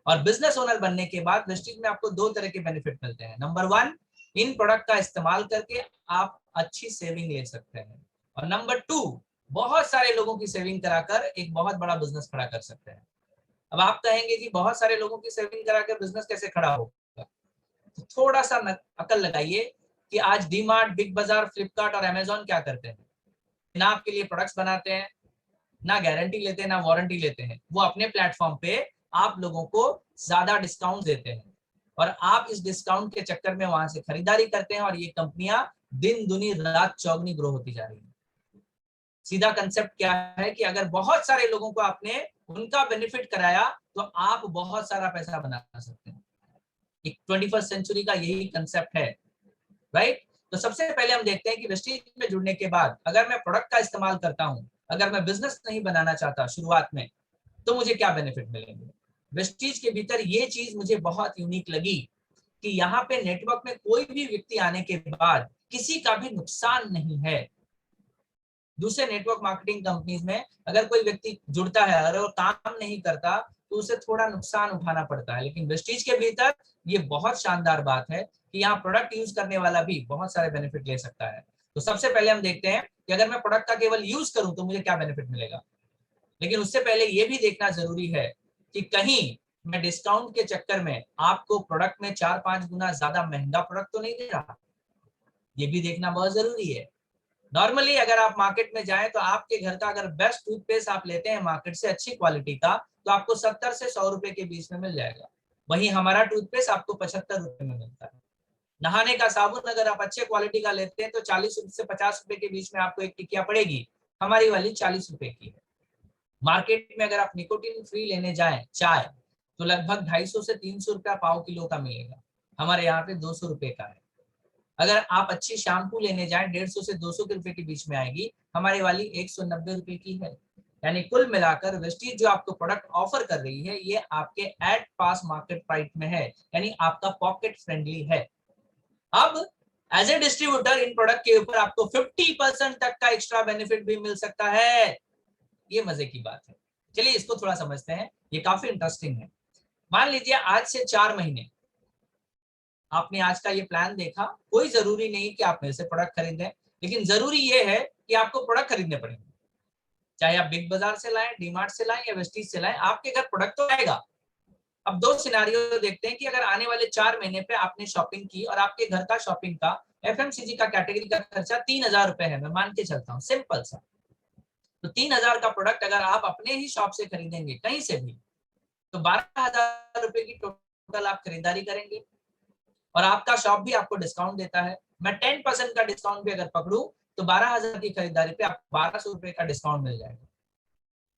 और बिजनेस ओनर बनने के बाद वेस्टीज में आपको दो तरह के बेनिफिट मिलते हैं। नंबर 1, इन प्रोडक्ट का इस्तेमाल करके आप अच्छी सेविंग ले सकते हैं। और नंबर 2, बहुत सारे लोगों की सेविंग कराकर एक बहुत बड़ा बिजनेस खड़ा कर सकते हैं। अब आप कहेंगे कि बहुत सारे लोगों की सेविंग कराकर बिजनेस कैसे खड़ा होगा, तो थोड़ा सा अकल लगाइए कि आज डीमार्ट, बिग बाजार, फ्लिपकार्ट और अमेजोन क्या करते हैं। ना आपके लिए प्रोडक्ट्स बनाते हैं, ना गारंटी लेते हैं, ना वारंटी लेते हैं। वो अपने प्लेटफॉर्म पे आप लोगों को ज्यादा डिस्काउंट देते हैं और आप इस डिस्काउंट के चक्कर में वहां से खरीदारी करते हैं और ये कंपनियां दिन दुनी रात चौगनी ग्रो होती जा रही है। सीधा कंसेप्ट क्या है कि अगर बहुत सारे लोगों को आपने उनका बेनिफिट कराया तो आप बहुत सारा पैसा बना सकते हैं। 21st सेंचुरी का यही कंसेप्ट है, राइट। तो सबसे पहले हम देखते हैं कि वेस्टीज में जुड़ने के बाद अगर मैं प्रोडक्ट का इस्तेमाल करता हूं, अगर मैं बिजनेस नहीं बनाना चाहता शुरुआत में, तो मुझे क्या बेनिफिट मिलेंगे। वेस्टीज के भीतर ये चीज मुझे बहुत यूनिक लगी कि यहाँ पे नेटवर्क में कोई भी व्यक्ति आने के बाद किसी का भी नुकसान नहीं है। दूसरे नेटवर्क मार्केटिंग कंपनीज में अगर कोई व्यक्ति जुड़ता है और वो काम नहीं करता तो उसे थोड़ा नुकसान उठाना पड़ता है, लेकिन वेस्टीज के भीतर ये बहुत शानदार बात है कि यहाँ प्रोडक्ट यूज करने वाला भी बहुत सारे बेनिफिट ले सकता है। तो सबसे पहले हम देखते हैं कि अगर मैं प्रोडक्ट का केवल यूज करूं तो मुझे क्या बेनिफिट मिलेगा। लेकिन उससे पहले ये भी देखना जरूरी है कि कहीं मैं डिस्काउंट के चक्कर में आपको प्रोडक्ट में 4-5 गुना ज्यादा महंगा प्रोडक्ट तो नहीं दे रहा, ये भी देखना बहुत जरूरी है। नॉर्मली अगर आप मार्केट में जाएं तो आपके घर का अगर बेस्ट टूथपेस्ट आप लेते हैं मार्केट से अच्छी क्वालिटी का, तो आपको 70 से 100 रुपए के बीच में मिल जाएगा। वहीं हमारा टूथपेस्ट आपको 75 रुपए में मिलता है। नहाने का साबुन अगर आप अच्छे क्वालिटी का लेते हैं तो 40 से 50 रुपए के बीच में आपको एक टिकिया पड़ेगी, हमारी वाली 40 रुपए की है। मार्केट में अगर आप निकोटिन फ्री लेने जाएं चाय, तो लगभग 250 से 300 रुपया पाव किलो का मिलेगा, हमारे यहाँ पे 200 रुपए का है। अगर आप अच्छी शैम्पू लेने जाएं 150 से 200 रुपए के बीच में आएगी, हमारी वाली 190 रुपए की है। यानी कुल मिलाकर वेस्टीज जो आपको प्रोडक्ट ऑफर कर रही है ये आपके एट पास मार्केट प्राइस में है, यानी आपका पॉकेट फ्रेंडली है। अब एज ए डिस्ट्रीब्यूटर इन प्रोडक्ट के ऊपर आपको 50% तक का एक्स्ट्रा बेनिफिट भी मिल सकता है। ये मजे की बात है। चलिए इसको थोड़ा समझते हैं, ये काफी इंटरेस्टिंग है। मान लीजिए आज से 4 महीने आपने आज का ये प्लान देखा, कोई जरूरी नहीं कि आप मेरे से प्रोडक्ट खरीदें, लेकिन जरूरी ये है कि आपको प्रोडक्ट खरीदने पड़ेंगे। चाहे आप बिग बाजार से लाएं, डीमार्ट से लाएं या वेस्टीज से लाएं, आपके घर प्रोडक्ट तो आएगा। अब 2 सिनेरियो देखते हैं कि अगर आने वाले 4 महीने पे आपने शॉपिंग की और आपके घर का शॉपिंग का एफएमसीजी का कैटेगरी का खर्चा 3000 रुपए है, मैं मान के चलता हूँ सिंपल सा, तो 3000 का प्रोडक्ट अगर आप अपने ही शॉप से खरीदेंगे कहीं से भी, तो 12,000 रुपए की टोटल आप खरीदारी करेंगे और आपका शॉप भी आपको डिस्काउंट देता है। मैं 10% का डिस्काउंट भी अगर पकड़ूं तो 12,000 की खरीदारी पे आप 1200 रुपए का डिस्काउंट मिल जाएगा।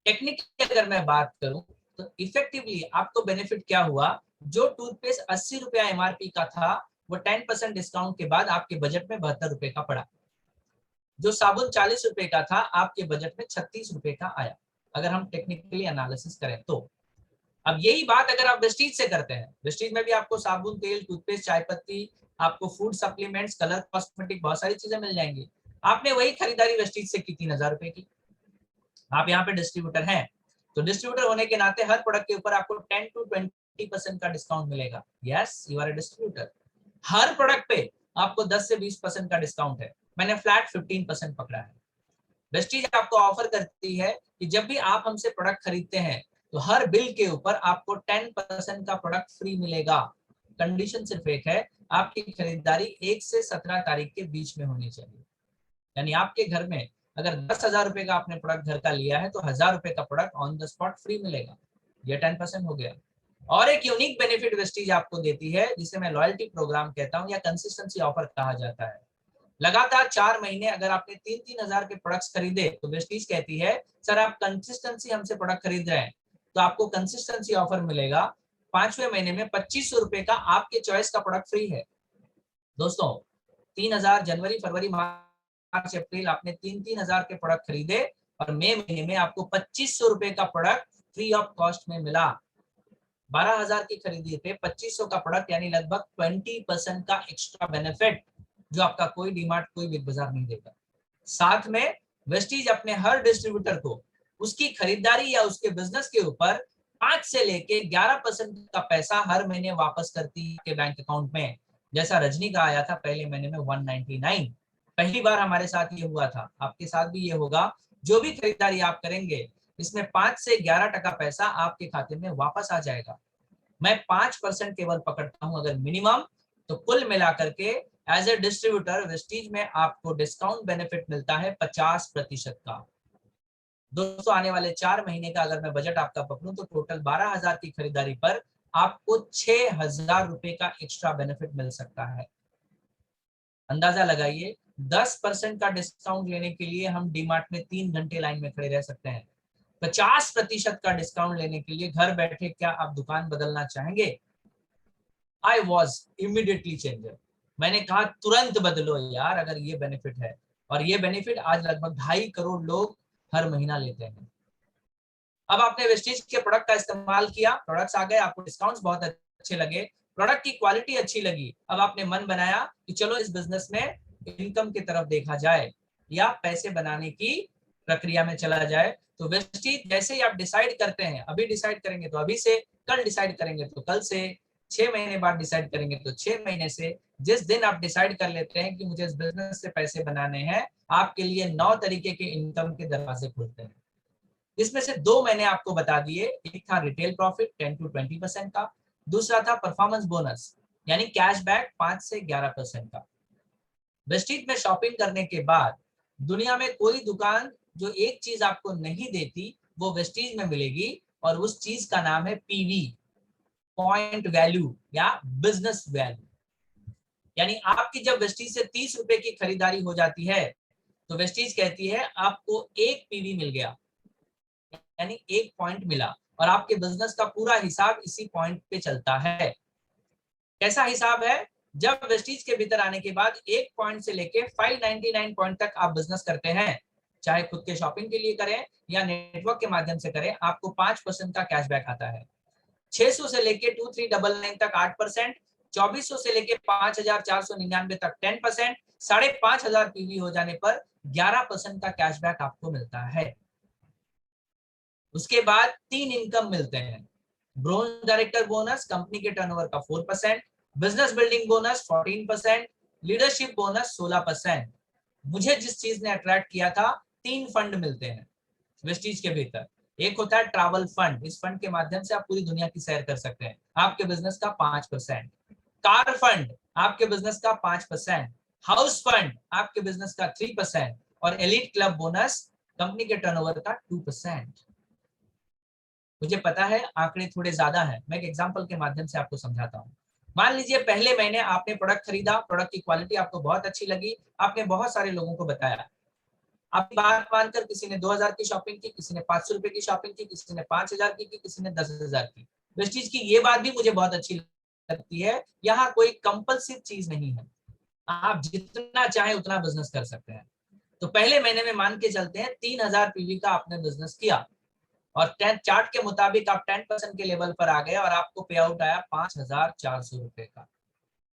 टेक्निकली अगर मैं बात करूं तो इफेक्टिवली आपको बेनिफिट क्या हुआ, जो टूथपेस्ट 80 रुपया एमआरपी का था वो 10% डिस्काउंट के बाद आपके बजट में 72 रुपए का पड़ा। जो साबुन 40 रुपए का था आपके बजट में 36 रुपए का आया, अगर हम टेक्निकली एनालिसिस करें तो। अब यही बात अगर आप वेस्टीज से करते हैं, वेस्टीज में भी आपको साबुन, तेल, टूथपेस्ट, चाय पत्ती, आपको फूड सप्लीमेंट्स, कलर कॉस्मेटिक, बहुत सारी चीजें मिल जाएंगी। आपने वही खरीदारी वेस्टीज से की 3000 रुपए की। आप यहाँ पे डिस्ट्रीब्यूटर हैं, तो डिस्ट्रीब्यूटर होने के नाते हर प्रोडक्ट के ऊपर आपको 10 to 20% का डिस्काउंट मिलेगा। Yes, you are a distributor. हर प्रोडक्ट पे आपको 10 से 20% का डिस्काउंट है। मैंने फ्लैट 15% पकड़ा है। वेस्टीज आपको ऑफर करती है कि जब भी आप हमसे प्रोडक्ट खरीदते हैं तो हर बिल के ऊपर आपको 10% का प्रोडक्ट फ्री मिलेगा। कंडीशन सिर्फ एक है, आपकी खरीदारी 1 से 17 तारीख के बीच में होनी चाहिए। यानी आपके घर में अगर 10,000 रुपए का आपने प्रोडक्ट घर का लिया है तो 1000 रुपए का product on the spot free मिलेगा। ये 10% हो गया। और एक यूनिक बेनिफिट वेस्टीज आपको देती है जिसे मैं लॉयल्टी प्रोग्राम कहता हूं या कंसिस्टेंसी ऑफर कहा जाता है। लगातार 4 महीने अगर आपने 3-3 हजार के प्रोडक्ट्स खरीदे तो वेस्टीज कहती है सर आप कंसिस्टेंसी हमसे प्रोडक्ट खरीद रहे हैं तो आपको कंसिस्टेंसी ऑफर मिलेगा। 5वें महीने में 2500 रुपए का आपके चॉइस का प्रोडक्ट फ्री है। दोस्तों 3000 जनवरी, फरवरी, मार्च, अप्रैल आपने 3-3 हजार के प्रोडक्ट खरीदे और मई महीने में आपको 2500 रुपए का प्रोडक्ट फ्री ऑफ कॉस्ट में मिला। 12,000 की खरीदी पे 2500 का प्रोडक्ट यानी लगभग 20% का एक्स्ट्रा बेनिफिट जो आपका कोई डीमार्ट, कोई बिग बाजार नहीं देगा। साथ में वेस्टीज अपने हर डिस्ट्रीब्यूटर को उसकी खरीदारी या उसके बिजनेस के ऊपर 5 से लेके 11% का पैसा हर महीने वापस करती है बैंक अकाउंट में। जैसा रजनी का आया था पहले महीने में 199, पहली बार हमारे साथ ये हुआ था, आपके साथ भी ये होगा। जो भी खरीदारी आप करेंगे इसमें 5 से 11% पैसा आपके खाते में वापस आ जाएगा। मैं 5% केवल पकड़ता हूं अगर मिनिमम, तो कुल मिलाकर के एज ए डिस्ट्रीब्यूटर वेस्टीज में आपको डिस्काउंट बेनिफिट मिलता है 50% का। दोस्तों आने वाले 4 महीने का अगर मैं बजट आपका पकड़ूं तो टोटल 12,000 की खरीदारी पर आपको 6,000 रुपए का एक्स्ट्रा बेनिफिट मिल सकता है। अंदाजा लगाइए 10% का डिस्काउंट लेने के लिए हम डीमार्ट में 3 घंटे लाइन में खड़े रह सकते हैं। 50% का डिस्काउंट लेने के लिए घर बैठे क्या आप दुकान बदलना चाहेंगे? I was immediately changer. मैंने कहा तुरंत बदलो यार अगर ये बेनिफिट है। और ये बेनिफिट आज लगभग 2.5 करोड़ लोग हर महीना लेते हैं। अब आपने वेस्टीज के प्रोडक्ट का इस्तेमाल किया, प्रोडक्ट्स आ गए, आपको डिस्काउंट्स बहुत अच्छे लगे, प्रोडक्ट की क्वालिटी अच्छी लगी। अब आपने मन बनाया कि चलो इस बिजनेस में इनकम की तरफ देखा जाए या पैसे बनाने की प्रक्रिया में चला जाए। तो वेस्टीज जैसे ही आप डिसाइड करते हैं, अभी डिसाइड करेंगे तो अभी से, कल डिसाइड करेंगे तो कल से, 6 महीने बाद डिसाइड करेंगे तो 6 महीने से, जिस दिन आप डिसाइड कर लेते हैं कि मुझे इस बिजनेस से पैसे बनाने हैं, आपके लिए 9 तरीके के इनकम के दरवाजे खुलते हैं। इसमें से 2 मैंने आपको बता दिए। एक था रिटेल प्रॉफिट 10 to 20% का, दूसरा था परफॉर्मेंस बोनस यानी कैशबैक 5 से 11% का। वेस्टीज में शॉपिंग करने के बाद दुनिया में कोई दुकान जो एक चीज आपको नहीं देती वो वेस्टीज में मिलेगी और उस चीज का नाम है पीवी, पॉइंट वैल्यू या बिजनेस वैल्यू। यानी आपकी जब वेस्टीज से 30 रुपए की खरीदारी हो जाती है तो वेस्टीज कहती है आपको 1 पीवी मिल गया, यानी 1 पॉइंट मिला और आपके बिजनेस का पूरा हिसाब इसी पॉइंट पे चलता है। कैसा हिसाब है? जब वेस्टीज के भीतर आने के बाद 1 पॉइंट से लेके 599 पॉइंट तक आप बिजनेस करते हैं, चाहे खुद के शॉपिंग के लिए करें या नेटवर्क के माध्यम से करें, आपको 5% का कैशबैक आता है। 600 से लेके 2399 तक 8%, 2400 से लेके 5499 तक 10%, 5,500 पीवी हो जाने पर 11% का कैशबैक आपको मिलता है। उसके बाद 3 इनकम मिलते हैं। ब्रोंज डायरेक्टर बोनस कंपनी के टर्नओवर का 4%, business building bonus 14%, leadership bonus 16%। मुझे जिस चीज ने अट्रैक्ट किया था, 3 फंड मिलते हैं वेस्टीज के भीतर। एक होता है ट्रैवल फंड, इस फंड के माध्यम से आप पूरी दुनिया की सैर कर सकते हैं, आपके बिजनेस का 5%। कार फंड आपके बिजनेस का 5%, हाउस फंड आपके बिजनेस का 3% और एलीट क्लब बोनस कंपनी के टर्नओवर का 2%। मुझे पता है आंकड़े थोड़े ज्यादा हैं, मैं एक एग्जांपल के माध्यम से आपको समझाता हूँ। मान लीजिए पहले महीने आपने प्रोडक्ट खरीदा, प्रोडक्ट की क्वालिटी आपको बहुत अच्छी लगी, आपने बहुत सारे लोगों को बताया, आपकी बात मानकर किसी ने 2000 की शॉपिंग की, किसी ने 500 रुपए की शॉपिंग की, किसी ने 5000 की, किसी ने 10,000 की। वेस्टीज की ये बात भी मुझे बहुत अच्छी लगती है, यहाँ कोई कंपल्सिव चीज नहीं है, आप जितना चाहे उतना बिजनेस कर सकते हैं। तो पहले महीने में मान के चलते हैं 3000 पीवी का आपने बिजनेस किया और चार्ट के मुताबिक आप 10% के लेवल पर आ गए और आपको पे आउट आया 5400 रुपए का।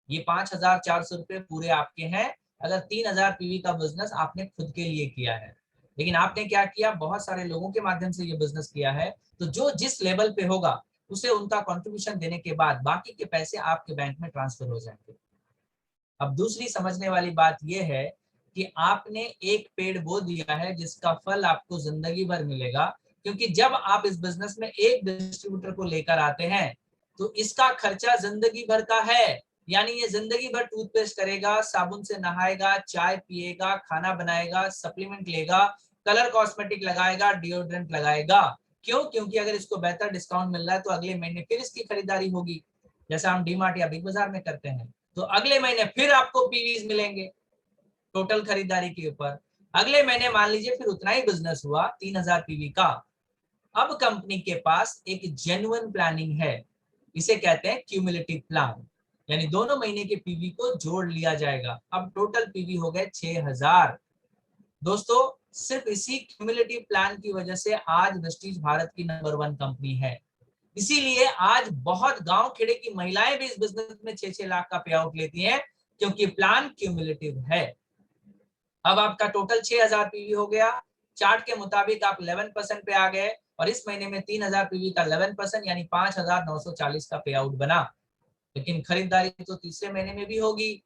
ये 5400 रुपए पूरे आपके हैं अगर 3000 पीवी का बिजनेस आपने खुद के लिए किया है। लेकिन आपने क्या किया, बहुत सारे लोगों के माध्यम से ये बिजनेस किया है, तो जो जिस लेवल पे होगा उसे उनका कंट्रीब्यूशन देने के बाद बाकी के पैसे आपके बैंक में ट्रांसफर हो जाएंगे। अब दूसरी समझने वाली बात यह है कि आपने एक पेड़ बो दिया है जिसका फल आपको जिंदगी भर मिलेगा, क्योंकि जब आप इस बिजनेस में एक डिस्ट्रीब्यूटर को लेकर आते हैं तो इसका खर्चा जिंदगी भर का है। यानी ये जिंदगी भर टूथपेस्ट करेगा, साबुन से नहाएगा, चाय पिएगा, खाना बनाएगा, सप्लीमेंट लेगा, कलर कॉस्मेटिक लगाएगा, डिओड्रेंट लगाएगा। क्यों? क्योंकि अगर इसको बेहतर डिस्काउंट मिल रहा है तो अगले महीने फिर इसकी खरीदारी होगी, जैसा हम डीमार्ट या बिग बाजार में करते हैं। तो अगले महीने फिर आपको पीवीज मिलेंगे टोटल खरीदारी के ऊपर। अगले महीने मान लीजिए फिर उतना ही बिजनेस हुआ 3000 पीवी का। अब कंपनी के पास एक जेन्युइन प्लानिंग है, इसे कहते हैं क्यूमुलेटिव प्लान, यानी दोनों महीने के पीवी को जोड़ लिया जाएगा। अब टोटल पीवी हो गए 6000। दोस्तों सिर्फ इसी क्यूमुलेटिव प्लान की वजह से आज वेस्टीज भारत की नंबर 1 कंपनी है। इसीलिए आज बहुत गांव खेड़े की महिलाएं भी इस बिजनेस में 6-6 लाख का पे आउट लेती हैं, क्योंकि प्लान क्यूमुलेटिव है। अब आपका टोटल 6000 पीवी हो गया, चार्ट के मुताबिक आप 11% पे आ गए और इस महीने में 3000 पीवी का 11% यानी 5940 का पे आउट बना। लेकिन खरीदारी तो तीसरे महीने में भी होगी।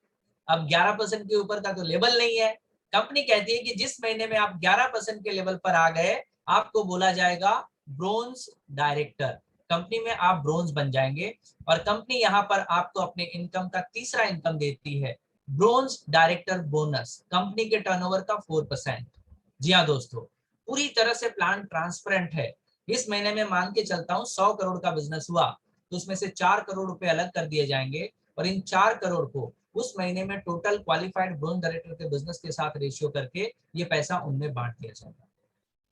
अब 11% के ऊपर का तो लेवल नहीं है। कंपनी कहती है कि जिस महीने में आप 11% के लेवल पर आ गए आपको बोला जाएगा ब्रोंज डायरेक्टर। कंपनी में आप ब्रोंज बन जाएंगे और कंपनी यहाँ पर आपको अपने इनकम का तीसरा इनकम देती है, ब्रोंज डायरेक्टर बोनस, कंपनी के टर्नओवर का 4%। जी हाँ दोस्तों, पूरी तरह से प्लान ट्रांसपेरेंट है। इस महीने में मान के चलता हूँ 100 करोड़ का बिजनेस हुआ तो उसमें से 4 करोड़ रुपए अलग कर दिए जाएंगे और इन 4 करोड़ को उस महीने में टोटल क्वालिफाइड ब्रोंज डायरेक्टर के बिजनेस के साथ रेशियो करके ये पैसा उनमें बांट दिया जाएगा।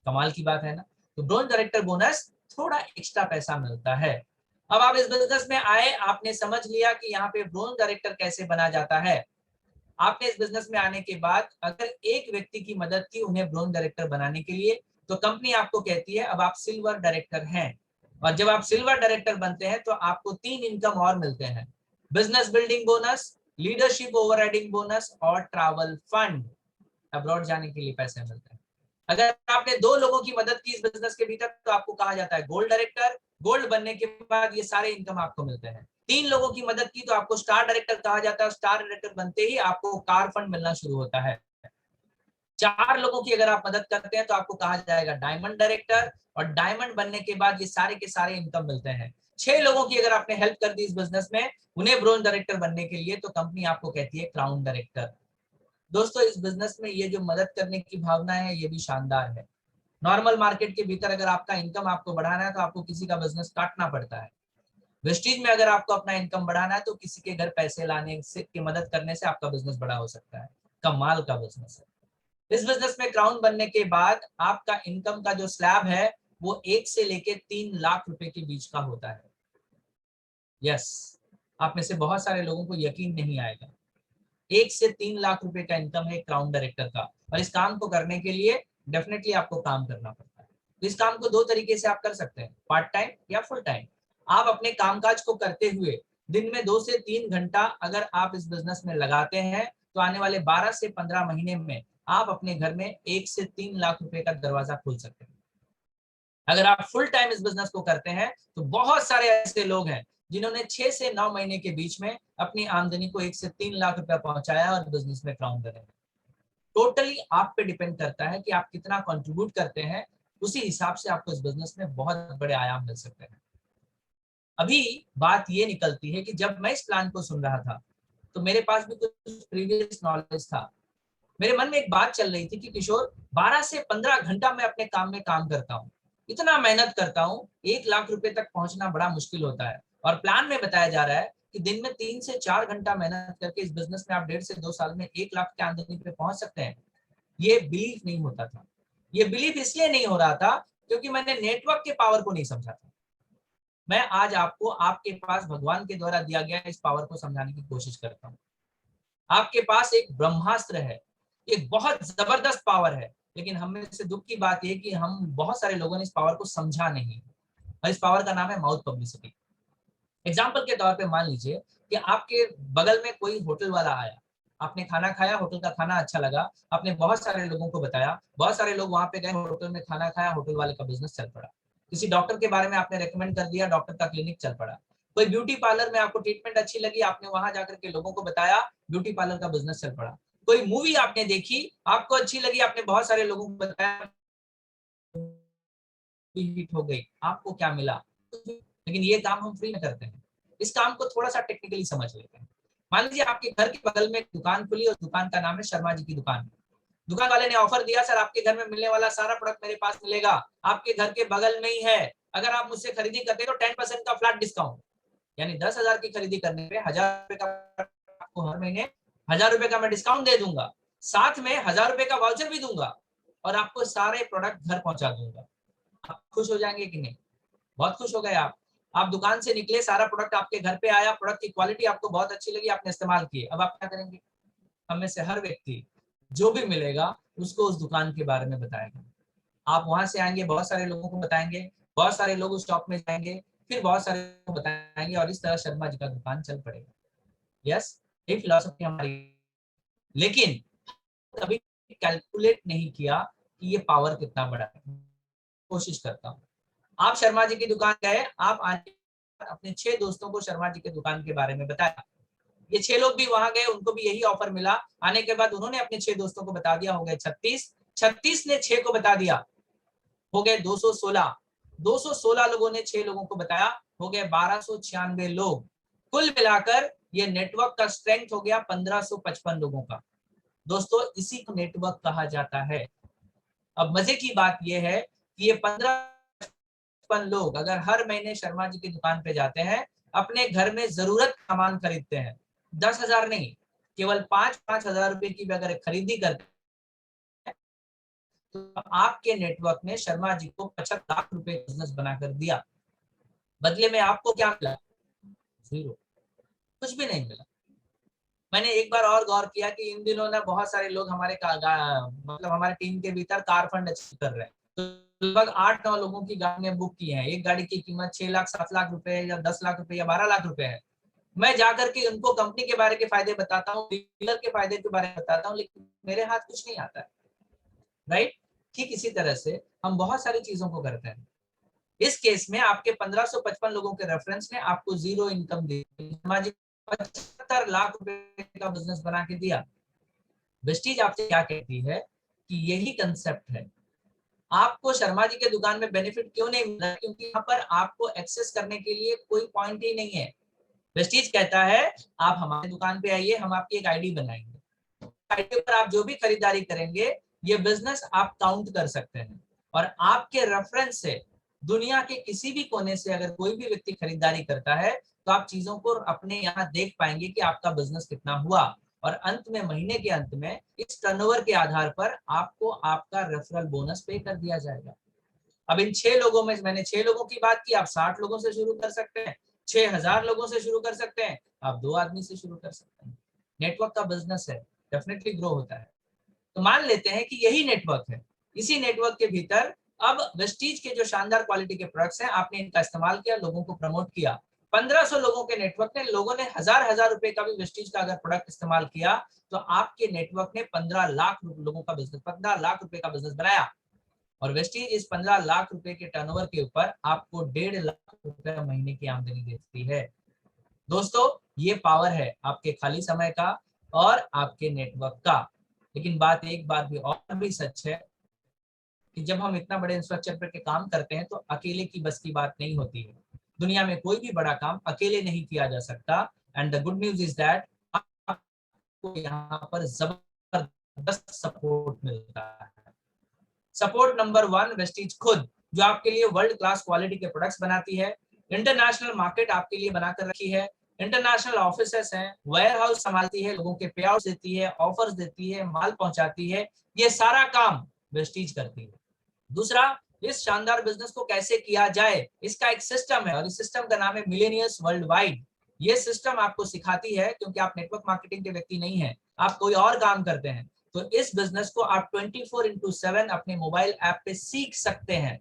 कमाल की बात है ना। तो ब्रोंज डायरेक्टर बोनस थोड़ा एक्स्ट्रा पैसा मिलता है। अब आप इस बिजनेस में आए, आपने समझ लिया कि यहाँ पे ब्रोंज डायरेक्टर कैसे बना जाता है। आपने इस बिजनेस में आने के बाद अगर एक व्यक्ति की मदद की उन्हें ब्रोंज डायरेक्टर बनाने के लिए, तो कंपनी आपको कहती है अब आप सिल्वर डायरेक्टर हैं। और जब आप सिल्वर डायरेक्टर बनते हैं तो आपको 3 इनकम और मिलते हैं, business building bonus, leadership overriding bonus और ट्रैवल फंड, अब्रॉड जाने के लिए पैसे मिलते हैं। अगर आपने 2 लोगों की मदद की इस बिजनेस के भीतर तो आपको कहा जाता है गोल्ड डायरेक्टर। गोल्ड बनने के बाद ये सारे इनकम आपको मिलते हैं। 3 लोगों की मदद की तो आपको स्टार डायरेक्टर कहा जाता है। स्टार डायरेक्टर बनते ही आपको कार फंड मिलना शुरू होता है। 4 लोगों की अगर आप मदद करते हैं तो आपको कहा जाएगा डायमंड डायरेक्टर और डायमंड बनने के बाद ये सारे के सारे इनकम मिलते हैं। 6 लोगों की अगर आपने हेल्प कर दी इस बिजनेस में उन्हें ब्रोंज डायरेक्टर बनने के लिए तो कंपनी आपको कहती है क्राउन डायरेक्टर। दोस्तों इस बिजनेस में ये जो मदद करने की भावना है ये भी शानदार है। नॉर्मल मार्केट के भीतर अगर आपका इनकम आपको बढ़ाना है तो आपको किसी का बिजनेस काटना पड़ता है। वेस्टीज में अगर आपको अपना इनकम बढ़ाना है तो किसी के घर पैसे लाने से की मदद करने से आपका बिजनेस बड़ा हो सकता है। कमाल का बिजनेस है। इस बिजनेस में क्राउन बनने के बाद आपका इनकम का जो स्लैब है वो 1 से लेके 3 लाख रुपए के बीच का होता है। यस, आप में से बहुत सारे लोगों को यकीन नहीं आएगा, 1 से 3 लाख रुपए का इनकम है क्राउन डायरेक्टर का। और इस काम को करने के लिए डेफिनेटली आपको काम करना पड़ता है। तो इस काम को 2 तरीके से आप कर सकते हैं, पार्ट टाइम या फुल टाइम। आप अपने कामकाज को करते हुए दिन में 2 से 3 घंटा अगर आप इस बिजनेस में लगाते हैं तो आने वाले 12 से 15 महीने में आप अपने घर में 1 से 3 लाख रुपए का दरवाजा खोल सकते हैं। अगर आप फुल टाइम इस बिजनेस को करते हैं तो बहुत सारे ऐसे लोग हैं जिन्होंने 6 से 9 महीने के बीच में अपनी आमदनी को 1 से 3 लाख रुपया पहुंचाया और बिजनेस में क्राउन करें। टोटली आप पे डिपेंड करता है कि आप कितना कंट्रीब्यूट करते हैं, उसी हिसाब से आपको इस बिजनेस में बहुत बड़े आयाम मिल सकते हैं। अभी बात ये निकलती है कि जब मैं इस प्लान को सुन रहा था तो मेरे पास भी कुछ प्रीवियस नॉलेज था। मेरे मन में एक बात चल रही थी कि किशोर 12 से 15 घंटा मैं अपने काम में काम करता हूँ, इतना मेहनत करता हूँ, 1 लाख रुपए तक पहुंचना बड़ा मुश्किल होता है। और प्लान में बताया जा रहा है कि दिन में 3 से 4 घंटा मेहनत करके इस बिजनेस में आप 1.5 से 2 साल में 1 लाख की आमदनी पे पहुंच सकते हैं। ये बिलीफ नहीं होता था। ये बिलीफ इसलिए नहीं हो रहा था क्योंकि मैंने नेटवर्क के पावर को नहीं समझा था। मैं आज आपको आपके पास भगवान के द्वारा दिया गया इस पावर को समझाने की कोशिश करता हूँ। आपके पास एक ब्रह्मास्त्र है, एक बहुत जबरदस्त पावर है, लेकिन हमें से दुख की बात यह कि हम बहुत सारे लोगों ने इस पावर को समझा नहीं। और इस पावर का नाम है माउथ पब्लिसिटी। एग्जाम्पल के तौर पे मान लीजिए कि आपके बगल में कोई होटल वाला आया, आपने खाना खाया, होटल का खाना अच्छा लगा, आपने बहुत सारे लोगों को बताया, बहुत सारे लोग वहां पे गए, होटल में खाना खाया, होटल वाले का बिजनेस चल पड़ा। किसी डॉक्टर के बारे में आपने रेकमेंड कर दिया, डॉक्टर का क्लिनिक चल पड़ा। कोई ब्यूटी पार्लर में आपको ट्रीटमेंट अच्छी लगी, आपने वहां जाकर के लोगों को बताया, ब्यूटी पार्लर का बिजनेस चल पड़ा। कोई मूवी आपने देखी, आपको अच्छी लगी, आपने बहुत सारे लोगों को बताया, हिट हो गई। आपको क्या मिला? लेकिन ये काम हम फ्री में करते हैं। इस काम को थोड़ा सा टेक्निकली समझ लेते हैं। मान लीजिए आपके घर के बगल में एक दुकान खुली और दुकान का नाम है शर्मा जी की दुकान। दुकान वाले ने ऑफर दिया, सर आपके घर में मिलने वाला सारा प्रोडक्ट मेरे पास मिलेगा, आपके घर के बगल में ही है, अगर आप मुझसे खरीदी करते तो 10% का फ्लैट डिस्काउंट, यानी 10,000 की खरीदी करने पे 1,000 रुपए का आपको हर महीने 1,000 रुपए का मैं डिस्काउंट दे दूंगा, साथ में 1,000 रुपए का वाउचर भी दूंगा और आपको सारे प्रोडक्ट घर पहुंचा दूंगा। आप खुश हो जाएंगे कि नहीं? बहुत खुश हो गए आप दुकान से निकले, सारा प्रोडक्ट आपके घर पे आया, प्रोडक्ट की क्वालिटी आपको बहुत अच्छी लगी, आपने इस्तेमाल किए। अब आप क्या करेंगे? हम में से हर व्यक्ति जो भी मिलेगा उसको उस दुकान के बारे में बताएगा। आप वहां से आएंगे, बहुत सारे लोगों को बताएंगे, बहुत सारे लोग उस शॉप में जाएंगे, फिर बहुत सारे लोग बताएंगे और इस तरह शर्मा जी का दुकान चल पड़ेगा। यस, ये फिलॉसफी हमारी। लेकिन कभी कैलकुलेट नहीं किया कि ये पावर कितना बड़ा है। कोशिश करता हूँ, आप शर्मा जी की दुकान गए, आप अपने 6 दोस्तों को शर्मा जी की दुकान के बारे में बताया, ये 6 लोग भी वहां गए, उनको भी यही ऑफर मिला। आने के बाद उन्होंने अपने 6 दोस्तों को बता दिया, हो गए 36 ने 6 को बता दिया, हो गए 216 लोगों ने 6 लोगों को बताया, हो गए 1296 लोग। कुल मिलाकर ये नेटवर्क का स्ट्रेंथ हो गया 1555 लोगों का। दोस्तों इसी को नेटवर्क कहा जाता है। अब मजे की बात यह है कि ये 15 लोग अगर हर महीने शर्मा जी की दुकान पे जाते हैं, अपने घर में जरूरत सामान खरीदते हैं, 10,000 नहीं, केवल 5,000 रुपए की भी अगर खरीदी करते हैं, तो आपके नेटवर्क ने शर्मा जी को 75 लाख रुपए बिजनेस बनाकर दिया। बदले में आपको क्या मिला? जीरो, कुछ भी नहीं मिला। मैंने एक बार और गौर किया कि इन दिनों ना बहुत सारे लोग मतलब हमारे टीम के भीतर कार फंड अचीव कर रहे हैं। तो लगभग 8-9 लोगों की गाड़ियां बुक की हैं। एक गाड़ी की कीमत 6 लाख 7 लाख रुपए या 10 लाख रुपए या 12 लाख रुपए है। मैं जाकर के उनको कंपनी के बारे के फायदे बताता हूँ, डीलर के फायदे के बारे में बताता हूँ, लेकिन मेरे हाथ कुछ नहीं आता है। राइट? ठीक इसी तरह से हम बहुत सारी चीजों को करते हैं। इस केस में आपके 1555 लोगों के रेफरेंस ने आपको जीरो इनकम दी, 75 लाख रुपए का बिजनेस बना के दिया। वेस्टीज आपसे क्या कहती है कि यही कंसेप्ट है। आपको शर्मा जी के दुकान में बेनिफिट क्यों नहीं मिल रहा? क्योंकि यहाँ पर आपको एक्सेस करने के लिए कोई पॉइंट ही नहीं है। वेस्टीज कहता है आप हमारे दुकान पे आइए, हम आपकी एक आईडी बनाएंगे, आईडी पर आप जो भी खरीदारी करेंगे ये बिजनेस आप काउंट कर सकते हैं, और आपके रेफरेंस से दुनिया के किसी भी कोने से अगर कोई भी व्यक्ति खरीदारी करता है तो आप चीजों को अपने यहाँ देख पाएंगे कि आपका बिजनेस कितना हुआ, और अंत में महीने के अंत में इस टर्नओवर के आधार पर आपको आपका रेफरल बोनस पे कर दिया जाएगा। अब इन 6 लोगों में मैंने 6 लोगों की बात की, आप 60 लोगों से शुरू कर सकते हैं, 6,000 लोगों से शुरू कर सकते हैं, आप 2 आदमी से शुरू कर सकते हैं। नेटवर्क का बिजनेस है, डेफिनेटली ग्रो होता है। तो मान लेते हैं कि यही नेटवर्क है। इसी नेटवर्क के भीतर अब वेस्टीज के जो शानदार क्वालिटी के प्रोडक्ट्स हैं, आपने इनका इस्तेमाल किया, लोगों को प्रमोट किया। 1500 लोगों के नेटवर्क ने, लोगों ने 1,000 रुपए का भी वेस्टीज का अगर प्रोडक्ट इस्तेमाल किया तो आपके नेटवर्क ने 15 लाख लोगों का बिजनेस, 15 लाख रुपए का बिजनेस बनाया। और वेस्टीज इस 15 लाख रुपए के टर्नओवर के ऊपर आपको 1.5 लाख रुपए महीने की आमदनी देती है। दोस्तों ये पावर है आपके खाली समय का और आपके नेटवर्क का। लेकिन एक बात भी और भी सच है कि जब हम इतना बड़े इंफ्रास्ट्रक्चर पर के काम करते हैं तो अकेले की बस की बात नहीं होती है। दुनिया में कोई भी बड़ा काम अकेले नहीं किया जा सकता। And the good news is that आपको यहाँ पर जबरदस्त सपोर्ट मिलता है। सपोर्ट नंबर 1 वेस्टीज खुद, जो आपके लिए वर्ल्ड क्लास क्वालिटी के प्रोडक्ट्स बनाती है, इंटरनेशनल मार्केट आपके लिए बनाकर रखी है, इंटरनेशनल ऑफिसेस हैं, वेयर हाउस संभालती है, लोगों के पे आउट देती है, ऑफर्स देती है, माल पहुंचाती है, ये सारा काम वेस्टीज करती है। दूसरा, इस शानदार बिजनेस को कैसे किया जाए, इसका एक सिस्टम है और इस सिस्टम का नाम है मिलेनियर्स वर्ल्ड वाइड। ये सिस्टम आपको सिखाती है, क्योंकि आप नेटवर्क मार्केटिंग के व्यक्ति नहीं है, आप कोई और काम करते हैं, तो इस बिजनेस को आप 24/7 अपने मोबाइल ऐप पे सीख सकते हैं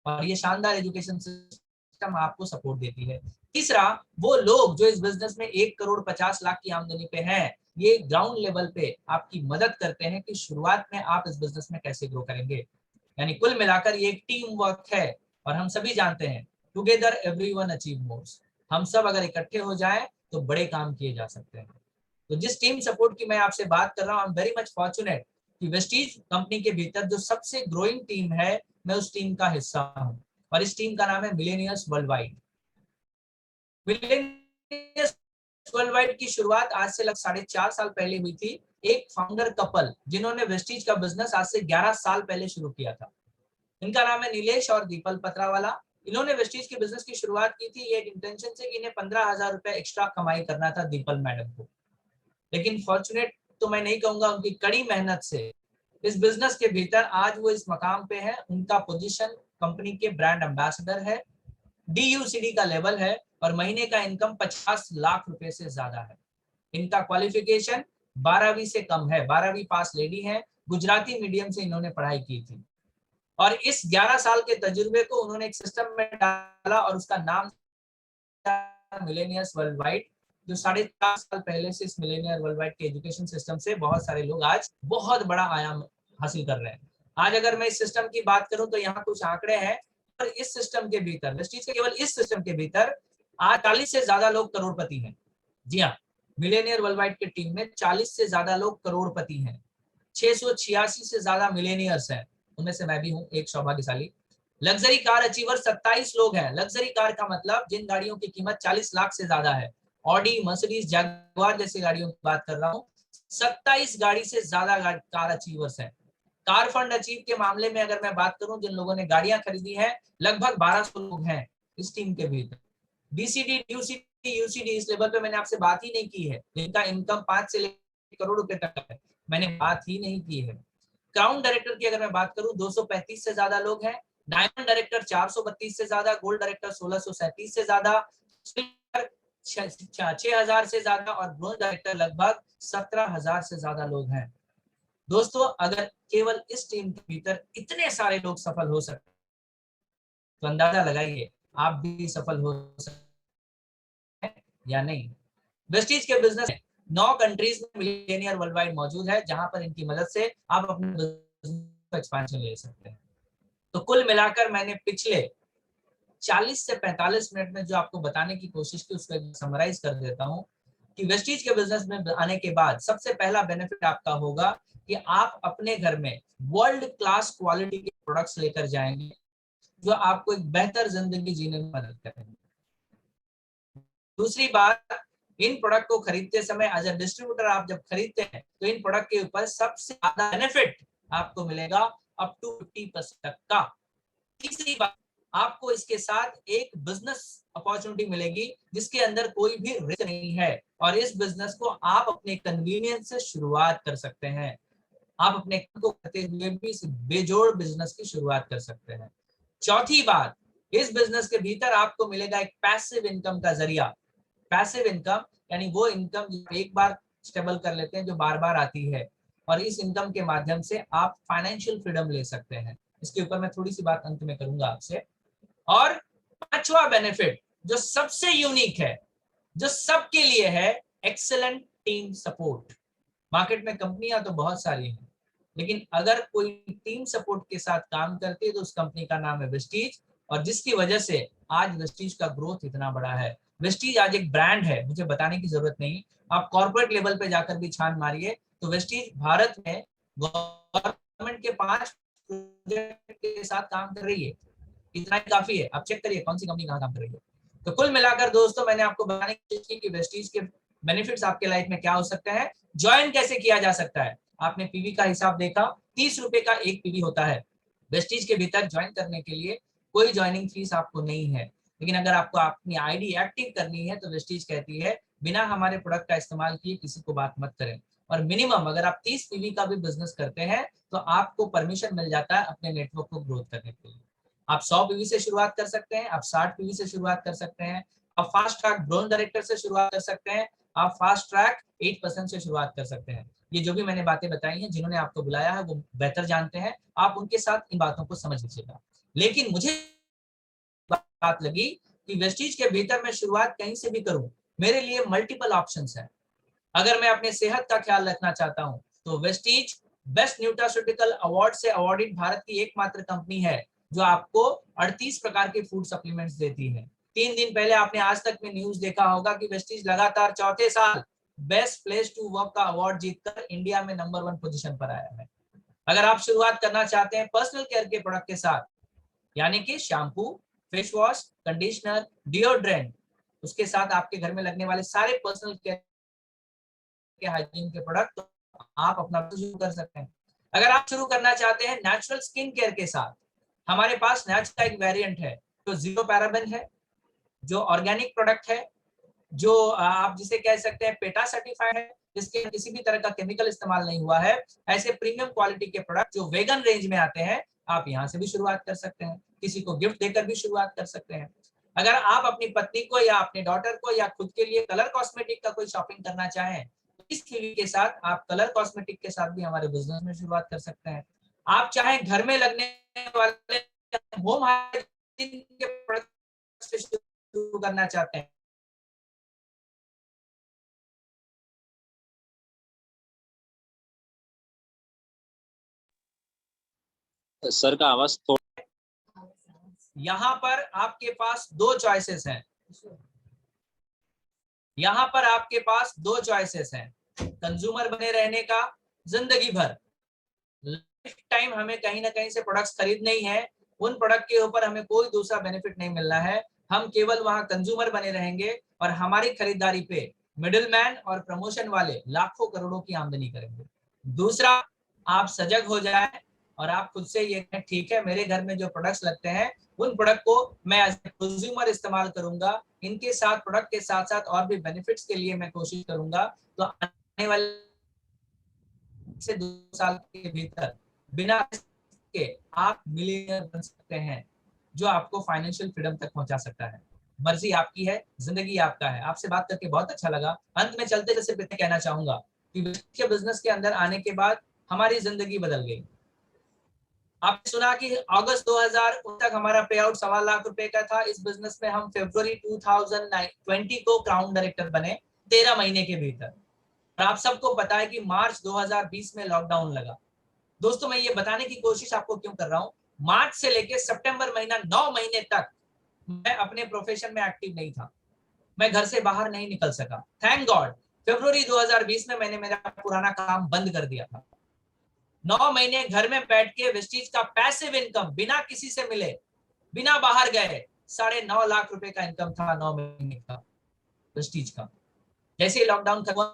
और ये शानदार एजुकेशन सिस्टम आपको सपोर्ट देती है। तीसरा, वो लोग जो इस बिजनेस में 1,50,00,000 की आमदनी पे हैं, ये ग्राउंड लेवल पे आपकी मदद करते हैं कि शुरुआत में आप इस बिजनेस में कैसे ग्रो करेंगे। यानी कुल मिलाकर ये एक टीम वर्क है और हम सभी जानते हैं टुगेदर एवरीवन अचीव मोर्स। हम सब अगर इकट्ठे हो जाएं तो बड़े काम किए जा सकते हैं। तो जिस टीम सपोर्ट की मैं आपसे बात कर रहा हूँ, आई एम वेरी मच फॉर्चुनेट कि वेस्टीज कंपनी के भीतर जो सबसे ग्रोइंग टीम है, मैं उस टीम का हिस्सा हूँ और इस टीम का नाम है millionaires world wide. Millionaires world wide की शुरुआत आज से लगभग 4.5 साल पहले हुई थी। एक फाउंडर कपल जिन्होंने वेस्टीज का बिजनेस आज से 11 साल पहले शुरू किया था, इनका नाम है नीलेश और दीपल पत्रावाला। इन्होंने वेस्टीज के बिजनेस की शुरुआत की थी एक इंटेंशन से कि इन्हें 15,000 रुपए एक्स्ट्रा कमाई करना था दीपल मैडम को, लेकिन फॉर्चुनेट तो मैं नहीं कहूंगा, उनकी कड़ी मेहनत से इस बिजनेस के भीतर आज वो इस मकाम पे है। उनका पोजीशन कंपनी के ब्रांड एम्बेसडर है, DUCD का लेवल है और महीने का इनकम 50 लाख रुपए से ज्यादा है। इनका क्वालिफिकेशन 12वीं से कम है, 12वीं पास लेडी है, गुजराती मीडियम से इन्होंने पढ़ाई की थी और इस 11 साल के तजुर्बे को उन्होंने एक सिस्टम में डाला और उसका नाम मिलेनियर्स वर्ल्ड वाइड, जो 4.5 साल पहले से इस मिलेनियर वर्ल्ड वाइड के एजुकेशन सिस्टम से बहुत सारे लोग आज बहुत बड़ा आयाम हासिल कर रहे हैं। आज अगर मैं इस सिस्टम की बात करूं तो यहाँ कुछ आंकड़े हैं और इस सिस्टम के भीतर, वेस्टीज के केवल इस सिस्टम के भीतर आज 40 से ज्यादा लोग करोड़पति हैं। जी हाँ, मिलेनियर वर्ल्ड वाइड की टीम में 40 से ज्यादा लोग करोड़पति हैं, 686 से ज्यादा मिलेनियर्स हैं, उनमें से मैं भी हूँ एक सौभाग्यशाली। लग्जरी कार अचीवर 27 लोग हैं। लग्जरी कार का मतलब जिन गाड़ियों की कीमत 40 लाख से ज्यादा है, ऑडी, मर्सिडीज, जैगुआर जैसी गाड़ियों की बात कर रहा हूँ, 27 गाड़ी से ज्यादा कार अचीवर्स हैं। कार फंड अचीव के मामले में अगर मैं बात करूं, जिन लोगों ने गाड़ियां खरीदी है, लगभग 1200 लोग हैं इस टीम के भीतर। DCD, DUCD, UCD इस लेवल पे मैंने आपसे बात ही नहीं की है, जिनका इनकम 5 से लेकर करोड़ रुपए तक है, मैंने बात ही नहीं की है। क्राउन डायरेक्टर की अगर मैं बात करूं, 235 से ज्यादा लोग हैं। डायमंड डायरेक्टर 432 से ज्यादा, गोल्ड डायरेक्टर 1637 से ज्यादा, 6000 से ज्यादा और ब्रोंज डायरेक्टर लगभग 17,000 से ज्यादा लोग हैं। दोस्तों, अगर केवल इस टीम के भीतर इतने सारे लोग सफल हो सकते तो अंदाजा लगाइए आप भी सफल हो सकते हैं या नहीं। वेस्टीज के बिजनेस 9 कंट्रीज में मिलेनियर वर्ल्ड वाइड मौजूद है, जहां पर इनकी मदद से आप अपने बिजनेस एक्सपेंशन ले सकते हैं। तो कुल मिलाकर मैंने पिछले 40 से 45 मिनट में जो आपको बताने की कोशिश की, उसको समराइज कर देता हूं कि वेस्टीज के बिजनेस में आने के बाद सबसे पहला बेनिफिट आपका होगा कि आप अपने घर में वर्ल्ड क्लास क्वालिटी के प्रोडक्ट्स लेकर जाएंगे जो आपको एक बेहतर जिंदगी जीने में मदद करेंगे। दूसरी बात, इन प्रोडक्ट को खरीदते समय एज अ डिस्ट्रीब्यूटर आप जब खरीदते हैं तो इन प्रोडक्ट के ऊपर सबसे ज्यादा बेनिफिट आपको मिलेगा अप टू 50% तक का। तीसरी बात, आपको इसके साथ एक बिजनेस अपॉर्चुनिटी मिलेगी जिसके अंदर कोई भी रिस्क नहीं है और इस बिजनेस को आप अपने कन्वीनियंस से शुरुआत कर सकते हैं। आप अपने को करते हुए भी इस बेजोड़ बिजनेस की शुरुआत कर सकते हैं। चौथी बात, इस बिजनेस के भीतर आपको मिलेगा एक पैसिव इनकम का जरिया। पैसिव इनकम यानी वो इनकम जो एक बार स्टेबल कर लेते हैं, जो बार बार आती है, और इस इनकम के माध्यम से आप फाइनेंशियल फ्रीडम ले सकते हैं। इसके ऊपर मैं थोड़ी सी बात अंत में करूंगा आपसे। और पांचवा बेनिफिट जो सबसे यूनिक है, जो सबके लिए है, एक्सेलेंट टीम सपोर्ट। मार्केट में कंपनियां तो बहुत सारी हैं, लेकिन अगर कोई टीम सपोर्ट के साथ काम करती है तो उस कंपनी का नाम है वेस्टीज, और जिसकी वजह से आज वेस्टीज का ग्रोथ इतना बड़ा है। वेस्टीज आज एक ब्रांड है, मुझे बताने की जरूरत नहीं, आप कॉर्पोरेट लेवल पे जाकर भी छान मारिए तो वेस्टीज भारत में गवर्नमेंट के 5 प्रोजेक्ट के साथ काम कर रही है। इतना ही काफी है, आप चेक करिए कौन सी कंपनी कहाँ काम कर रही है। तो कुल मिलाकर दोस्तों, मैंने आपको बताने की कोशिश की कि वेस्टीज के बेनिफिट्स आपके लाइफ में क्या हो सकते हैं, ज्वाइन कैसे किया जा सकता है। आपने पीवी का हिसाब देखा, 30 रुपए का एक पीवी होता है। वेस्टीज के भीतर ज्वाइन करने के लिए कोई ज्वाइनिंग फीस आपको नहीं है। लेकिन अगर आपको अपनी आईडी एक्टिव करनी है तो वेस्टीज कहती है बिना हमारे प्रोडक्ट का इस्तेमाल किए किसी को बात मत करें। और मिनिमम अगर आप 30 पीवी का भी बिजनेस करते हैं तो आपको परमिशन मिल जाता है अपने नेटवर्क को ग्रोथ करने के लिए। आप 100 पीवी से शुरुआत कर सकते हैं, आप 60 पीवी से शुरुआत कर सकते हैं, आप फास्ट ट्रैक ब्रोन डायरेक्टर से शुरुआत कर सकते हैं, आप फास्ट ट्रैक 8% से शुरुआत कर सकते हैं। ये जो भी मैंने बातें बताई हैं, जिन्होंने आपको बुलाया है वो बेहतर जानते हैं, आप उनके साथ इन बातों को समझ लीजिएगा। लेकिन मुझे बात लगी कि वेस्टीज के भीतर मैं शुरुआत कहीं से भी करूं, मेरे लिए मल्टीपल ऑप्शंस हैं। अगर मैं अपने सेहत का ख्याल रखना चाहता हूं तो वेस्टीज बेस्ट न्यूट्रास्यूटिकल अवार्ड से अवॉर्डेड भारत की एकमात्र कंपनी है जो आपको 38 प्रकार के फूड सप्लीमेंट्स देती है। 3 दिन पहले आपने आज तक में न्यूज देखा होगा कि वेस्टीज लगातार चौथे साल बेस्ट प्लेस टू वर्क का अवार्ड जीतकर इंडिया में नंबर 1 पोजीशन पर आया है। अगर आप शुरुआत करना चाहते हैं पर्सनल केयर के प्रोडक्ट के साथ, यानी कि shampoo, face wash, conditioner, deodorant, उसके साथ आपके घर में लगने वाले सारे पर्सनल केयर के हाइजीन के प्रोडक्ट, तो आप अपना शुरू कर सकते हैं। अगर आप शुरू करना चाहते हैं नेचुरल स्किन केयर के साथ, हमारे पास नेचुरल का एक वेरिएंट है जो जीरो पैराबेन है, जो ऑर्गेनिक प्रोडक्ट है, जो आप जिसे कह सकते हैं पेटा सर्टिफाइड है, जिसके किसी भी तरह का केमिकल इस्तेमाल नहीं हुआ है। ऐसे प्रीमियम क्वालिटी के प्रोडक्ट जो वेगन रेंज में आते हैं, आप यहाँ से भी शुरुआत कर सकते हैं, किसी को गिफ्ट देकर भी शुरुआत कर सकते हैं। अगर आप अपनी पत्नी को या अपने डॉटर को या खुद के लिए कलर कॉस्मेटिक का कोई शॉपिंग करना चाहें, इस कीवी के साथ आप कलर कॉस्मेटिक के साथ भी हमारे बिजनेस में शुरुआत कर सकते हैं। आप चाहे घर में लगने वाले होम हाइजीन के प्रोडक्ट से शुरू करना चाहते हैं, सर का आवाज यहाँ पर आपके पास 2 चॉइसेस हैं। यहाँ पर आपके पास 2 चॉइसेस हैं, कंज्यूमर बने रहने का जिंदगी भर, लाइफ टाइम हमें कहीं ना कहीं से प्रोडक्ट्स खरीदने ही है, उन प्रोडक्ट के ऊपर हमें कोई दूसरा बेनिफिट नहीं मिलना है, हम केवल वहां कंज्यूमर बने रहेंगे और हमारी खरीदारी पे मिडिलमैन और प्रमोशन वाले लाखों करोड़ों की आमदनी करेंगे। दूसरा, आप सजग हो जाएं और आप खुद से ये कहें ठीक है मेरे घर में जो प्रोडक्ट्स लगते हैं उन प्रोडक्ट को मैं एज ए कंज्यूमर इस्तेमाल करूंगा, इनके साथ प्रोडक्ट के साथ साथ और भी बेनिफिट्स के लिए मैं कोशिश करूंगा, तो आने वाले से 2 साल के भीतर बिना के आप मिलियनर बन सकते हैं, जो आपको फाइनेंशियल फ्रीडम तक पहुंचा सकता है। मर्जी आपकी है, जिंदगी आपका है। आपसे बात करके बहुत अच्छा लगा। अंत में चलते जैसे कहना चाहूंगा कि बिजनेस के अंदर आने के बाद हमारी जिंदगी बदल गई। आपने सुना कि अगस्त 2000 तक हमारा पे आउट 1.25 लाख रुपए का था। इस बिजनेस में हम फरवरी 2020 को क्राउन डायरेक्टर बने 13 महीने के भीतर। और आप सबको पता है कि मार्च 2020 में लॉकडाउन लगा। दोस्तों मैं ये बताने की कोशिश आपको क्यों कर रहा हूं, मार्च से लेकर सितंबर महीना 9 महीने तक मैं अपने प्रोफेशन में एक्टिव नहीं था, मैं घर से बाहर नहीं निकल सका। थैंक गॉड फरवरी 2020 में मैंने मेरा पुराना काम बंद कर दिया था। 9 महीने घर में बैठ के वेस्टीज का पैसिव इनकम बिना किसी से मिले, बिना बाहर गए 9.5 लाख रुपए का इनकम था 9 महीने का वेस्टीज का। जैसे ही लॉकडाउन खत्म,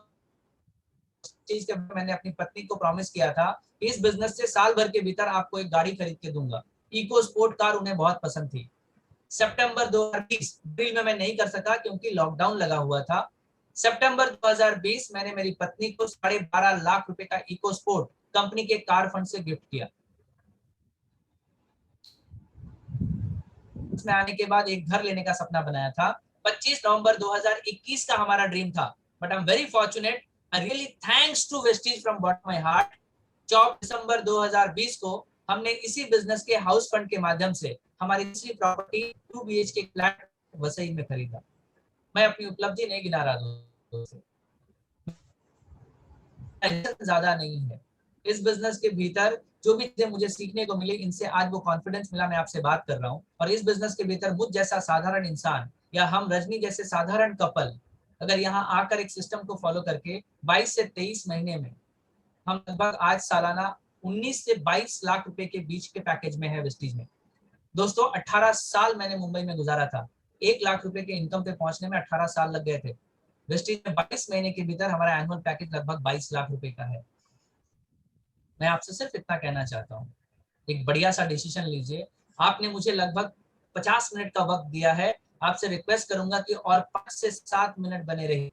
मैंने अपनी पत्नी को प्रॉमिस किया था कि इस बिजनेस से साल भर के भीतर आपको एक गाड़ी खरीद के दूंगा। इको स्पोर्ट कार उन्हें बहुत पसंद थी। सितंबर 2020 अप्रैल में मैं नहीं कर सका क्योंकि लॉकडाउन लगा हुआ था। सितंबर 2020 मैंने मेरी पत्नी को 12.5 लाख रुपए का इको स्पोर्ट कंपनी के कार फंड से गिफ्ट किया। उसमें आने के बाद एक घर लेने का सपना बनाया था। 25 नवंबर 2021 का हमारा ड्रीम था, but I am very fortunate, I really thanks to Vestige from bottom my heart. 14 दिसंबर 2020 को हमने इसी बिजनेस के हाउस फंड के माध्यम से हमारी दूसरी प्रॉपर्टी 2 BHK फ्लैट वसई में खरीदा। मैं अपनी उपलब्धि नहीं गिना रहा दोस्तों, ज्यादा नहीं है। इस बिजनेस के भीतर जो भी चीजें मुझे सीखने को मिली, इनसे आज वो कॉन्फिडेंस मिला, मैं आपसे बात कर रहा हूँ। और इस बिजनेस के भीतर मुझ जैसा साधारण इंसान या हम रजनी जैसे साधारण कपल अगर यहाँ आकर एक सिस्टम को फॉलो करके 22 से 23 महीने में हम लगभग आज सालाना 19 से 22 लाख रुपए के बीच के पैकेज में है वेस्टीज में। दोस्तों 18 साल मैंने मुंबई में गुजारा था, 1 लाख रुपए के इनकम पे पहुंचने में 18 साल लग गए थे। वेस्टीज में 22 महीने के भीतर हमारा एनुअल पैकेज लगभग 22 लाख रुपए का है। मैं आपसे सिर्फ इतना कहना चाहता हूँ, एक बढ़िया सा डिसीजन लीजिए। आपने मुझे लगभग 50 मिनट का वक्त दिया है, आपसे रिक्वेस्ट करूंगा कि और 5 से 7 मिनट बने रहिए।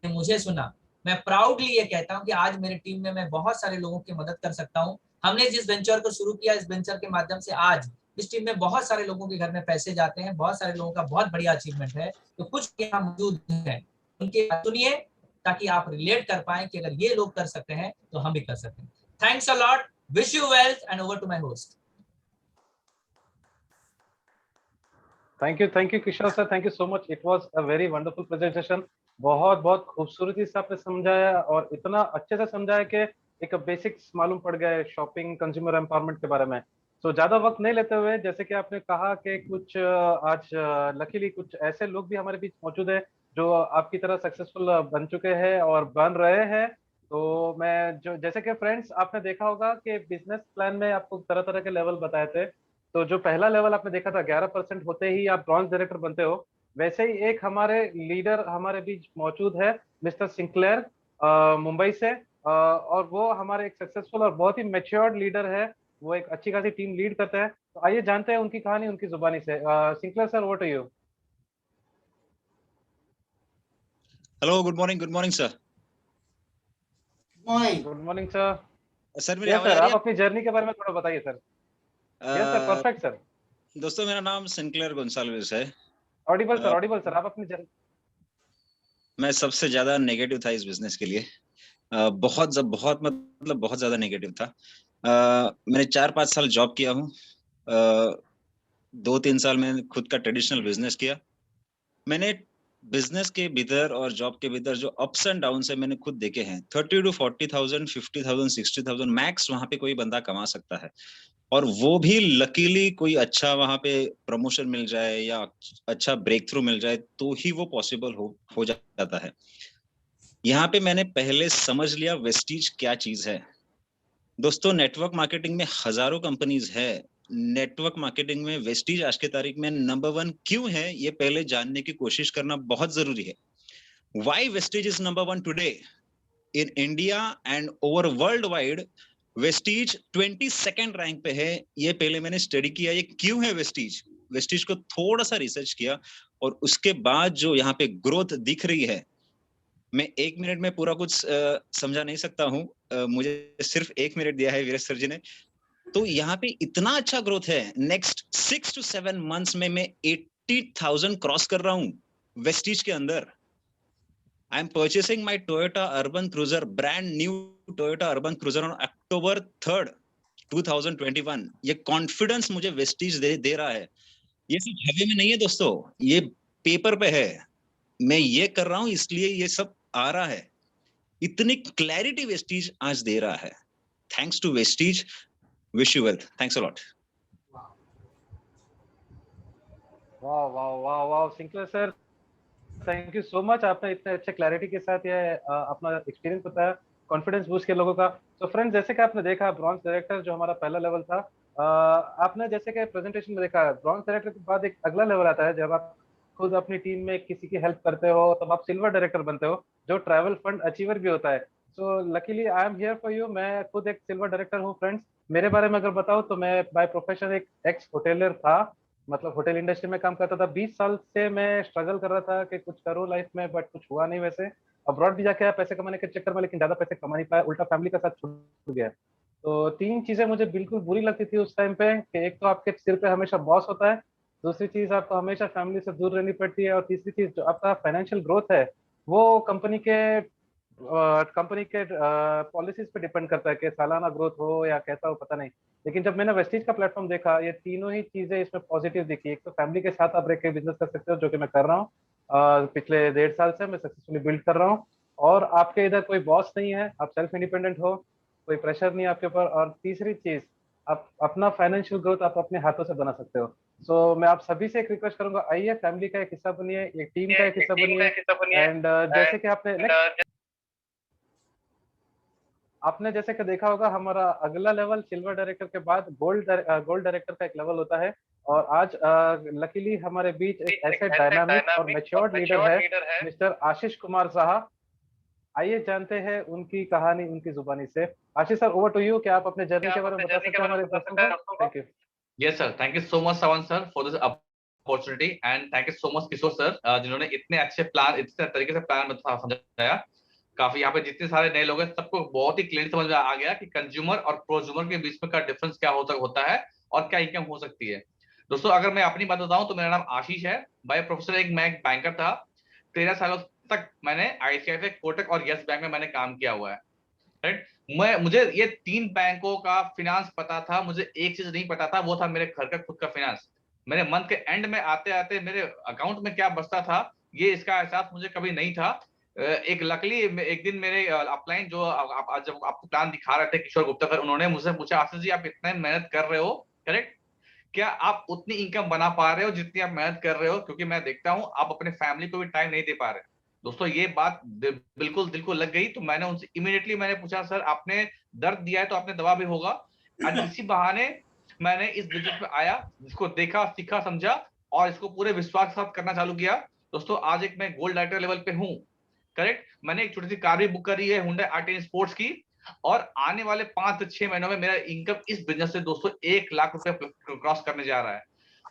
मुझे सुना, मैं प्राउडली ये कहता हूं कि आज मेरी टीम में मैं बहुत सारे लोगों की मदद कर सकता हूं। हमने जिस वेंचर को शुरू किया, इस वेंचर के माध्यम से आज इस टीम में बहुत सारे लोगों के घर में पैसे जाते हैं, बहुत सारे लोगों का बहुत बढ़िया अचीवमेंट है। तो कुछ यहाँ मौजूद हैं, उनकी सुनिए ताकि आप रिलेट कर पाए कि अगर ये लोग कर सकते हैं तो हम भी कर सकते हैं। Thanks a lot, wish you wealth and over to my host. Thank you Kishore sir, thank you so much. It was a very wonderful presentation. बहुत बहुत खूबसूरती से आपने समझाया और इतना अच्छे से समझाया कि एक बेसिक्स मालूम पड़ गए शॉपिंग कंज्यूमर एम्पावरमेंट के बारे में। तो ज्यादा वक्त नहीं लेते हुए, जैसे कि आपने कहा कि कुछ आज लकीली कुछ ऐसे लोग भी हमारे बीच मौजूद है जो आपकी तरह सक्सेसफुल बन चुके हैं और बन रहे हैं। तो मैं जो जैसे कि फ्रेंड्स आपने देखा होगा कि बिजनेस प्लान में आपको तरह तरह के लेवल बताए थे। तो जो पहला लेवल आपने देखा था 11% होते ही आप ब्रॉन्ज डायरेक्टर बनते हो, वैसे ही एक हमारे लीडर हमारे बीच मौजूद है, मिस्टर सिंक्लेयर मुंबई से। और वो हमारे एक सक्सेसफुल और बहुत ही मैच्योर्ड लीडर है। वो एक अच्छी खासी टीम लीड करते हैं। तो आइए जानते हैं उनकी कहानी उनकी जुबानी से। Sinclair sir, over to you. Hello, good morning sir. Good morning sir. Sir मेरी यस आवाज सर, आ रही आप अपनी जर्नी के बारे में थोड़ा बताइए सर। यस सर, है? Perfect sir. दोस्तों, मेरा नाम सिंक्लेयर गोंसाल्विस है। Audible sir, uh, audible sir, आप अपनी जर्नी। मैं सबसे ज्यादा नेगेटिव था इस बिजनेस के लिए। बहुत मतलब बहुत ज्यादा नेगेटिव था। मैंने 4-5 साल जॉब किया हूँ। 2-3 साल मैंने खुद का ट्रेडिशनल बिजनेस किया। मैंने बिजनेस के भीतर और जॉब के भीतर जो अप्स एंड डाउन है मैंने खुद देखे हैं। 30 to 40,000, 50,000, 60,000 मैक्स वहां पे कोई बंदा कमा सकता है। और वो भी लकीली कोई अच्छा वहां पे प्रमोशन मिल जाए या अच्छा ब्रेक थ्रू मिल जाए तो ही वो पॉसिबल हो जाता है। यहाँ पे मैंने पहले समझ लिया वेस्टीज क्या चीज है। दोस्तों, नेटवर्क मार्केटिंग में हजारों कंपनीज है। नेटवर्क मार्केटिंग में वेस्टीज आज के तारीख में नंबर 1 क्यों है, ये पहले जानने की कोशिश करना बहुत जरूरी है। Why Vestige is number 1 today in India and over world wide? Vestige 22nd rank पे है। ये पहले मैंने स्टडी किया ये क्यों है वेस्टीज। वेस्टीज को थोड़ा सा रिसर्च किया और उसके बाद जो यहाँ पे ग्रोथ दिख रही है, मैं 1 मिनट में पूरा कुछ समझा नहीं सकता हूँ। मुझे सिर्फ 1 मिनट दिया है वीरेश सर जी ने। तो यहाँ पे इतना अच्छा ग्रोथ है। नेक्स्ट 6 to 7 मंथ्स में मैं 80,000 क्रॉस कर रहा हूँ वेस्टीज के अंदर। I am purchasing my Toyota Urban Cruiser, brand new Toyota Urban Cruiser on October 3rd, 2021। ये कॉन्फिडेंस मुझे वेस्टीज दे रहा है। ये सिर्फ हवे में नहीं है दोस्तों, ये पेपर पे है। मैं ये कर रहा हूं इसलिए ये सब आ रहा है। इतनी क्लैरिटी वेस्टीज आज दे रहा है। Thanks to Vestige. Wish you wealth. Thanks a lot. वाह वाह वाह वाह Sinclair sir, thank you so much. आपने इतने अच्छे क्लैरिटी के साथ ये अपना एक्सपीरियंस बताया, कॉन्फिडेंस बूस्ट किया लोगों का। तो फ्रेंड्स, जैसे कि आपने देखा ब्रॉन्ज डायरेक्टर जो हमारा पहला लेवल था, आपने जैसे कि प्रेजेंटेशन में देखा ब्रॉन्ज डायरेक्टर के बाद एक अगला लेवल आता है जब आप खुद अपनी टीम में किसी की हेल्प करते हो, तब आप सिल्वर डायरेक्टर बनते हो जो ट्रैवल फंड अचीवर भी होता है। So luckily I am here for you. मैं खुद एक सिल्वर डायरेक्टर हूँ फ्रेंड्स। मेरे बारे में अगर बताओ तो मैं बाय प्रोफेशन एक एक्स होटेलर था, मतलब होटल इंडस्ट्री में काम करता था। 20 साल से मैं स्ट्रगल कर रहा था कि कुछ करूँ लाइफ में, बट कुछ हुआ नहीं। वैसे अब्रॉड भी जाके आया पैसे कमाने के चक्कर में, लेकिन ज्यादा पैसे कमा नहीं पाया, उल्टा फैमिली का साथ छूट गया। तो 3 चीजें मुझे बिल्कुल बुरी लगती थी उस टाइम पे कि एक तो आपके सिर पे हमेशा बॉस होता है, दूसरी चीज आपको हमेशा फैमिली से दूर रहनी पड़ती है, और तीसरी चीज जो आपका फाइनेंशियल ग्रोथ है वो कंपनी के पॉलिसीज पे डिपेंड करता है कि सालाना ग्रोथ हो या कैसा हो, पता नहीं। लेकिन जब मैंने वेस्टीज का प्लेटफॉर्म देखा, ये तीनों ही चीजें इसमें पॉजिटिव दिखी। एक तो फैमिली के साथ आप रह के बिजनेस कर सकते हो, जो कि मैं कर रहा हूँ। पिछले 1.5 साल से मैं सक्सेसफुली बिल्ड कर रहा हूँ। और आपके इधर कोई बॉस नहीं है, आप सेल्फ इंडिपेंडेंट हो, कोई प्रेशर नहीं है आपके ऊपर। और तीसरी चीज, आप अपना फाइनेंशियल ग्रोथ आप अपने हाथों से बना सकते हो। सो मैं आप सभी से एक रिक्वेस्ट करूंगा, आइए फैमिली का एक हिस्सा बनिए, एक टीम का एक हिस्सा बनिए। एंड जैसे कि आपने जैसे कि देखा होगा, हमारा अगला लेवल सिल्वर डायरेक्टर के बाद गोल्ड डायरेक्टर का एक लेवल होता है। और आज लकीली हमारे बीच एक ऐसे डायनामिक और मैच्योर्ड लीडर है, मिस्टर आशीष कुमार साहा। आइए जानते हैं उनकी कहानी उनकी जुबानी से। आशीष सर, ओवर टू यू। क्या आप अपने जर्नी के बारे में बता सकते हैं हमारे दोस्तों को? Thank you. Yes, sir. Thank you so much, Sawan sir, for this opportunity and thank you so much Kishore sir जिन्होंने इतने अच्छे प्लान, इतने तरीके से प्लान समझाया। काफी यहाँ पे जितने सारे नए लोग हैं सबको बहुत ही क्लियर समझ में आ गया कि कंज्यूमर और प्रोज्यूमर के बीच में का डिफरेंस क्या होता है और क्या इनकम हो सकती है। दोस्तों अगर मैं अपनी बात बताऊं तो मेरा नाम आशीष है। बाय प्रोफेसर मैं एक बैंकर था। 13 सालों तक मैंने आईसीआईसीआई, कोटक और यस बैंक में मैंने काम किया हुआ है। राइट, मुझे ये 3 बैंकों का फिनांस पता था। मुझे एक चीज नहीं पता था, वो था मेरे घर का खुद का फिनांस। मेरे मंथ के एंड में आते आते मेरे अकाउंट में क्या बचता था ये इसका एहसास मुझे कभी नहीं था। एक लकली एक दिन मेरे अपलाइन जो जब आपको प्लान दिखा रहे थे किशोर गुप्ता सर, उन्होंने मुझसे पूछा आशीष जी आप इतने मेहनत कर रहे हो, करेक्ट, क्या आप उतनी इनकम बना पा रहे हो जितनी आप मेहनत कर रहे हो? क्योंकि मैं देखता हूं आप अपने फैमिली को भी टाइम नहीं दे पा रहे। दोस्तों ये बात बिल्कुल दिल को लग गई। तो मैंने उनसे इमीडिएटली मैंने पूछा सर आपने दर्द दिया है तो आपने दवा भी होगा। एंड इसी बहाने मैंने इस बिजनेस में आया, जिसको देखा, सीखा, समझा और इसको पूरे विश्वास के साथ करना चालू किया। दोस्तों आज एक मैं गोल्ड डायरेक्टर लेवल पे हूँ, करेक्ट। मैंने एक छोटी सी कार भी बुक करी है हुंडई i10 स्पोर्ट्स की, और आने वाले 5 से 6 महीनों में मेरा इनकम इस बिजनेस से दोस्तों 1 लाख रुपए क्रॉस करने जा रहा है।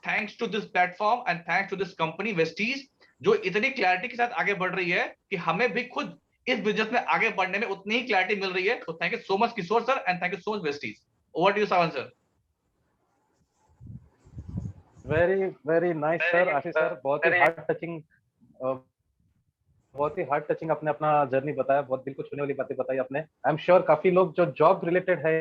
Thanks to this platform and thanks to this company Vestige, जो इतनी क्लैरिटी के साथ आगे बढ़ रही है कि हमें भी खुद इस बिजनेस में आगे बढ़ने में उतनी ही क्लैरिटी मिल रही है। तो thank you so much Kishore sir and thank you so much Vestige. Over to you Sawan sir. Very very nice sir, Ashish sir, बहुत ही हार्ट टचिंग आपने अपना जर्नी बताया, बहुत दिल को छूने वाली बातें बताई आपने। आई एम श्योर काफी लोग जो जॉब रिलेटेड है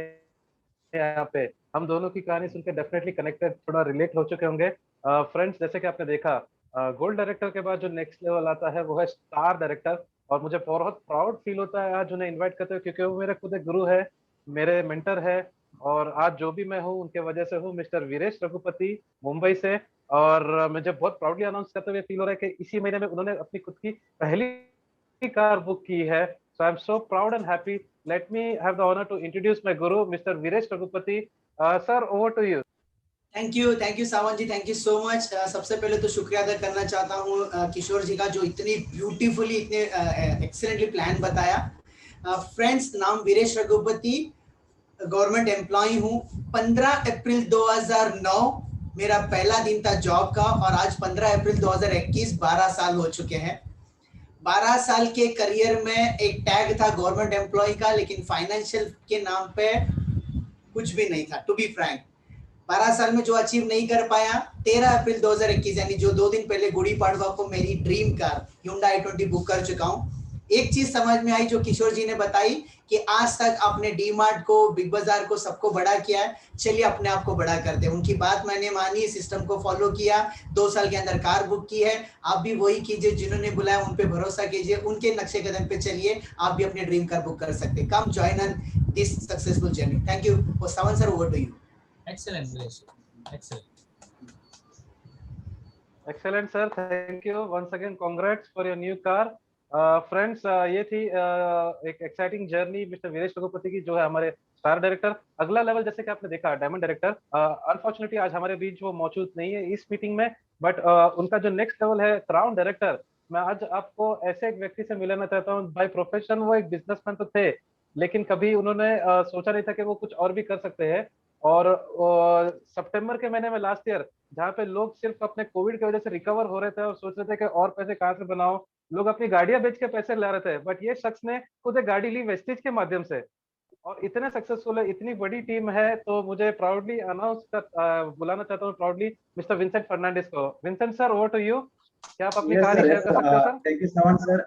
यहाँ पे हम दोनों की कहानी सुनकर डेफिनेटली कनेक्टेड, थोड़ा रिलेट हो चुके होंगे। फ्रेंड्स जैसे कि आपने देखा गोल्ड डायरेक्टर के बाद जो नेक्स्ट लेवल आता है वो है स्टार डायरेक्टर, और मुझे बहुत प्राउड फील होता है आज उन्हें इनवाइट करते हुए, क्योंकि वो मेरे खुद एक गुरु है, मेरे मेंटर है, और आज जो भी मैं हूँ उनके वजह से हूँ। मिस्टर वीरेश रघुपति मुंबई से, और मुझे बहुत प्राउडली अनाउंस करते हुए फील हो रहा है कि इसी महीने में उन्होंने अपनी खुद की पहली कार बुक की है। So I am so proud and happy. Let me have the honour to introduce my guru mister Veeresh Raghupati. Sir over to you. Thank you Sawan ji, thank you so much. सबसे पहले तो शुक्रिया अदा करना चाहता हूँ किशोर जी का, जो इतनी ब्यूटीफुली, इतने एक्सीलेंटली प्लान बताया। फ्रेंड्स, नाम वीरेश रघुपति, गवर्नमेंट एम्प्लॉय हूँ। 15 अप्रैल 2009 मेरा पहला दिन था जॉब का, और आज 15 अप्रैल 2021 12 साल हो चुके हैं। 12 साल के करियर में एक टैग था गवर्नमेंट एम्प्लॉय का, लेकिन फाइनेंशियल के नाम पे कुछ भी नहीं था, टू बी फ्रैंक। 12 साल में जो अचीव नहीं कर पाया, 13 अप्रैल 2021 यानी जो 2 दिन पहले गुड़ी पाड़वा को मेरी dream car Hyundai i20 book कर चुका हूँ। एक चीज समझ में आई जो किशोर जी ने बताई कि आज तक आपने डी मार्ट को, बिग बाजार को, सबको बड़ा किया है, चलिए अपने आप को बड़ा करते हैं। उनकी बात मैंने मानी, सिस्टम को फॉलो किया, 2 साल के अंदर कार बुक की है। आप भी वही कीजिए, जिन्होंने बुलाया उन पे भरोसा कीजिए, उनके नक्शे कदम पे चलिए, आप भी अपने ड्रीम कार बुक कर सकते हैं। Come join on this successful journey. Thank you. Sawan sir, over to you. Excellent, Viresh. Excellent. Excellent sir, thank you once again, congrats for your new car. Friends ये थी एक exciting journey mister Veeresh Raghupati की, जो है हमारे स्टार डायरेक्टर। अगला लेवल जैसे कि आपने देखा डायमंड डायरेक्टर, अनफॉर्चुनेटली आज हमारे बीच वो मौजूद नहीं है इस मीटिंग में, बट उनका जो नेक्स्ट लेवल है क्राउन डायरेक्टर। मैं आज आपको ऐसे एक व्यक्ति से मिलाना चाहता हूँ। बाय प्रोफेशन वो एक बिजनेसमैन तो थे, लेकिन कभी उन्होंने सोचा नहीं था कि वो कुछ और भी कर सकते हैं। और सितंबर के महीने में लास्ट ईयर, जहाँ पे लोग सिर्फ अपने कोविड की वजह से रिकवर हो रहे थे और सोच रहे थे कि और पैसे कहाँ से बनाओ, लोग अपनी गाड़ियां बेच के पैसे ला रहे थे, बट ये शख्स ने खुद एक गाड़ी ली वेस्टेज के माध्यम से, और इतने सक्सेसफुल है, इतनी बड़ी टीम है। तो मुझे प्राउडली बुलाना चाहता हूँ प्राउडली मिस्टर विंसेंट फर्नांडिस को। Vincent sir, over to you. क्या आप अपनी कहानी शेयर कर सकते हो sir? Thank you so much sir,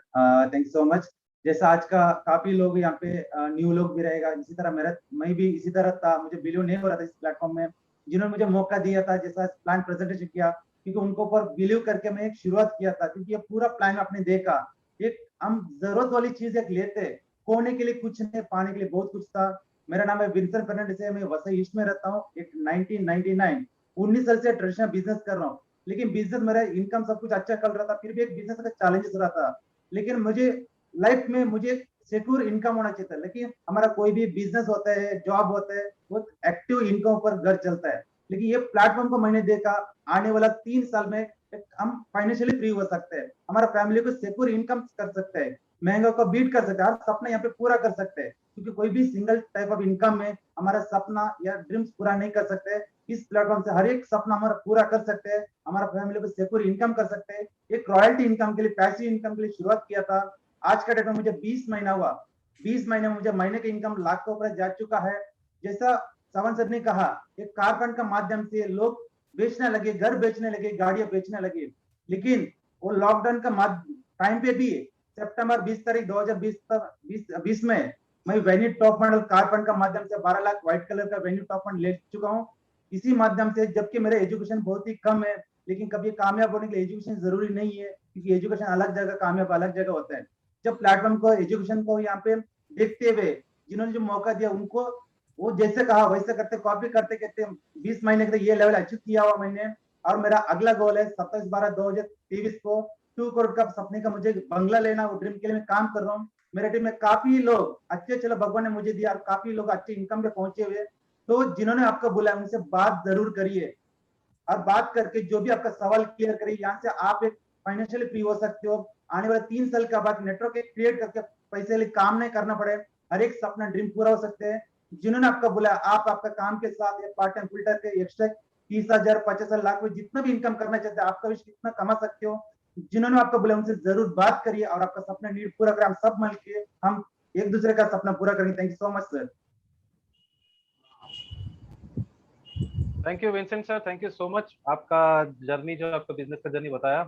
thank you so much. जैसा आज का काफी लोग यहाँ पे न्यू लोग भी रहेगा, इसी तरह मैं भी इसी तरह था, मुझे बिलीव नहीं हो रहा था इस प्लेटफॉर्म में, जिन्होंने मुझे मौका दिया था, जैसा प्लान प्रेजेंटेशन किया, क्योंकि उनको ऊपर बिलीव करके मैं एक शुरुआत किया था। क्योंकि ये पूरा प्लान आपने देखा, एक हम जरूरत वाली चीज एक लेते, खोने के लिए कुछ नहीं, पाने के लिए बहुत कुछ था। मेरा नाम है विंसेंट फर्नांडिस है, मैं वसई ईस्ट में रहता हूँ। एक 19 साल से ट्रेडिशनल बिजनेस कर रहा हूँ, लेकिन बिजनेस मेरा इनकम सब कुछ अच्छा चल रहा था, फिर भी एक बिजनेस का चैलेंजेस रहा था। लेकिन मुझे लाइफ में मुझे सिक्योर इनकम होना चाहिए था। लेकिन हमारा कोई भी बिजनेस होता है, जॉब होता है, वो एक्टिव इनकम पर घर चलता है। लेकिन ये प्लेटफॉर्म को मैंने देखा, आने वाला 3 साल में हम फाइनेंशियली फ्री हो सकते हैं, हमारा फैमिली को सिक्योर इनकम कर सकते हैं। महंगा को बीट कर सकते हैं, हर सपना यहाँ पे पूरा कर सकते हैं, क्योंकि कोई भी सिंगल टाइप ऑफ इनकम में हमारा सपना या ड्रीम्स पूरा नहीं कर सकते। इस प्लेटफॉर्म से हर एक सपना हमारा पूरा कर सकते हैं, हमारा फैमिली को सिक्योर इनकम कर सकते हैं। एक रॉयल्टी इनकम के लिए, पैसिव इनकम के लिए शुरुआत किया था। आज का डेट में मुझे 20 महीना हुआ, 20 महीने में मुझे महीने की इनकम लाख के ऊपर जा चुका है। जैसा सावन सर ने कहा, एक कार फंड का माध्यम से लोग बेचने लगे, घर बेचने लगे, गाड़ियां बेचने लगे, लेकिन वो लॉकडाउन का टाइम पे भी सितंबर 20 तारीख 2020 में मैं venue top model car fund का माध्यम से 12 लाख व्हाइट कलर का वेन्यू टॉप फंड ले चुका हूँ। इसी माध्यम से, जबकि मेरा एजुकेशन बहुत ही कम है, लेकिन कभी कामयाब होने के लिए एजुकेशन जरूरी नहीं है, क्योंकि एजुकेशन अलग जगह, कामयाब अलग जगह होता है। जब प्लेटफॉर्म को, एजुकेशन को यहाँ पे देखते हुए जिन्होंने जो मौका दिया, उनको वो जैसे कहा वैसे करते, कॉपी करते करते 20 महीने के ये लेवल अचीव किया हुआ मैंने। और मेरा अगला गोल है 27/12/2023 को 2 करोड़ का सपने का मुझे बंगला लेना, वो ड्रीम के लिए मैं काम कर रहा हूँ। मेरे टीम में काफी लोग अच्छे, चलो भगवान ने मुझे दिया, और काफी लोग अच्छे इनकम पे पहुंचे हुए। तो जिन्होंने आपको बुलाया उनसे बात जरूर करिए, और बात करके जो भी आपका सवाल क्लियर करिए। यहाँ से आप एक फाइनेंशियली फ्री हो सकते हो। आने वाले 3 साल के बाद नेटवर्क क्रिएट करके पैसे लिए काम नहीं करना पड़े, हर एक सपना ड्रीम पूरा हो सकते हैं। जिन्होंने आपका बुलाया, आप आपका काम के साथ एक पार्ट टाइम फिल्टर के एक्स्ट्रा 30,000 50,000 लाख में जितना भी इनकम करना चाहते हैं, आपका विश कितना कमा सकते हो। जिन्होंने आपको बुलाया उनसे जरूर बात करिए, और आपका सपना नीड पूरा करें। हम सब मिलकर हम एक दूसरे का सपना पूरा करेंगे। Thank you so much sir. Thank you Vincent sir, thank you so much. आपका जर्नी, जो आपका बिजनेस का जर्नी बताया,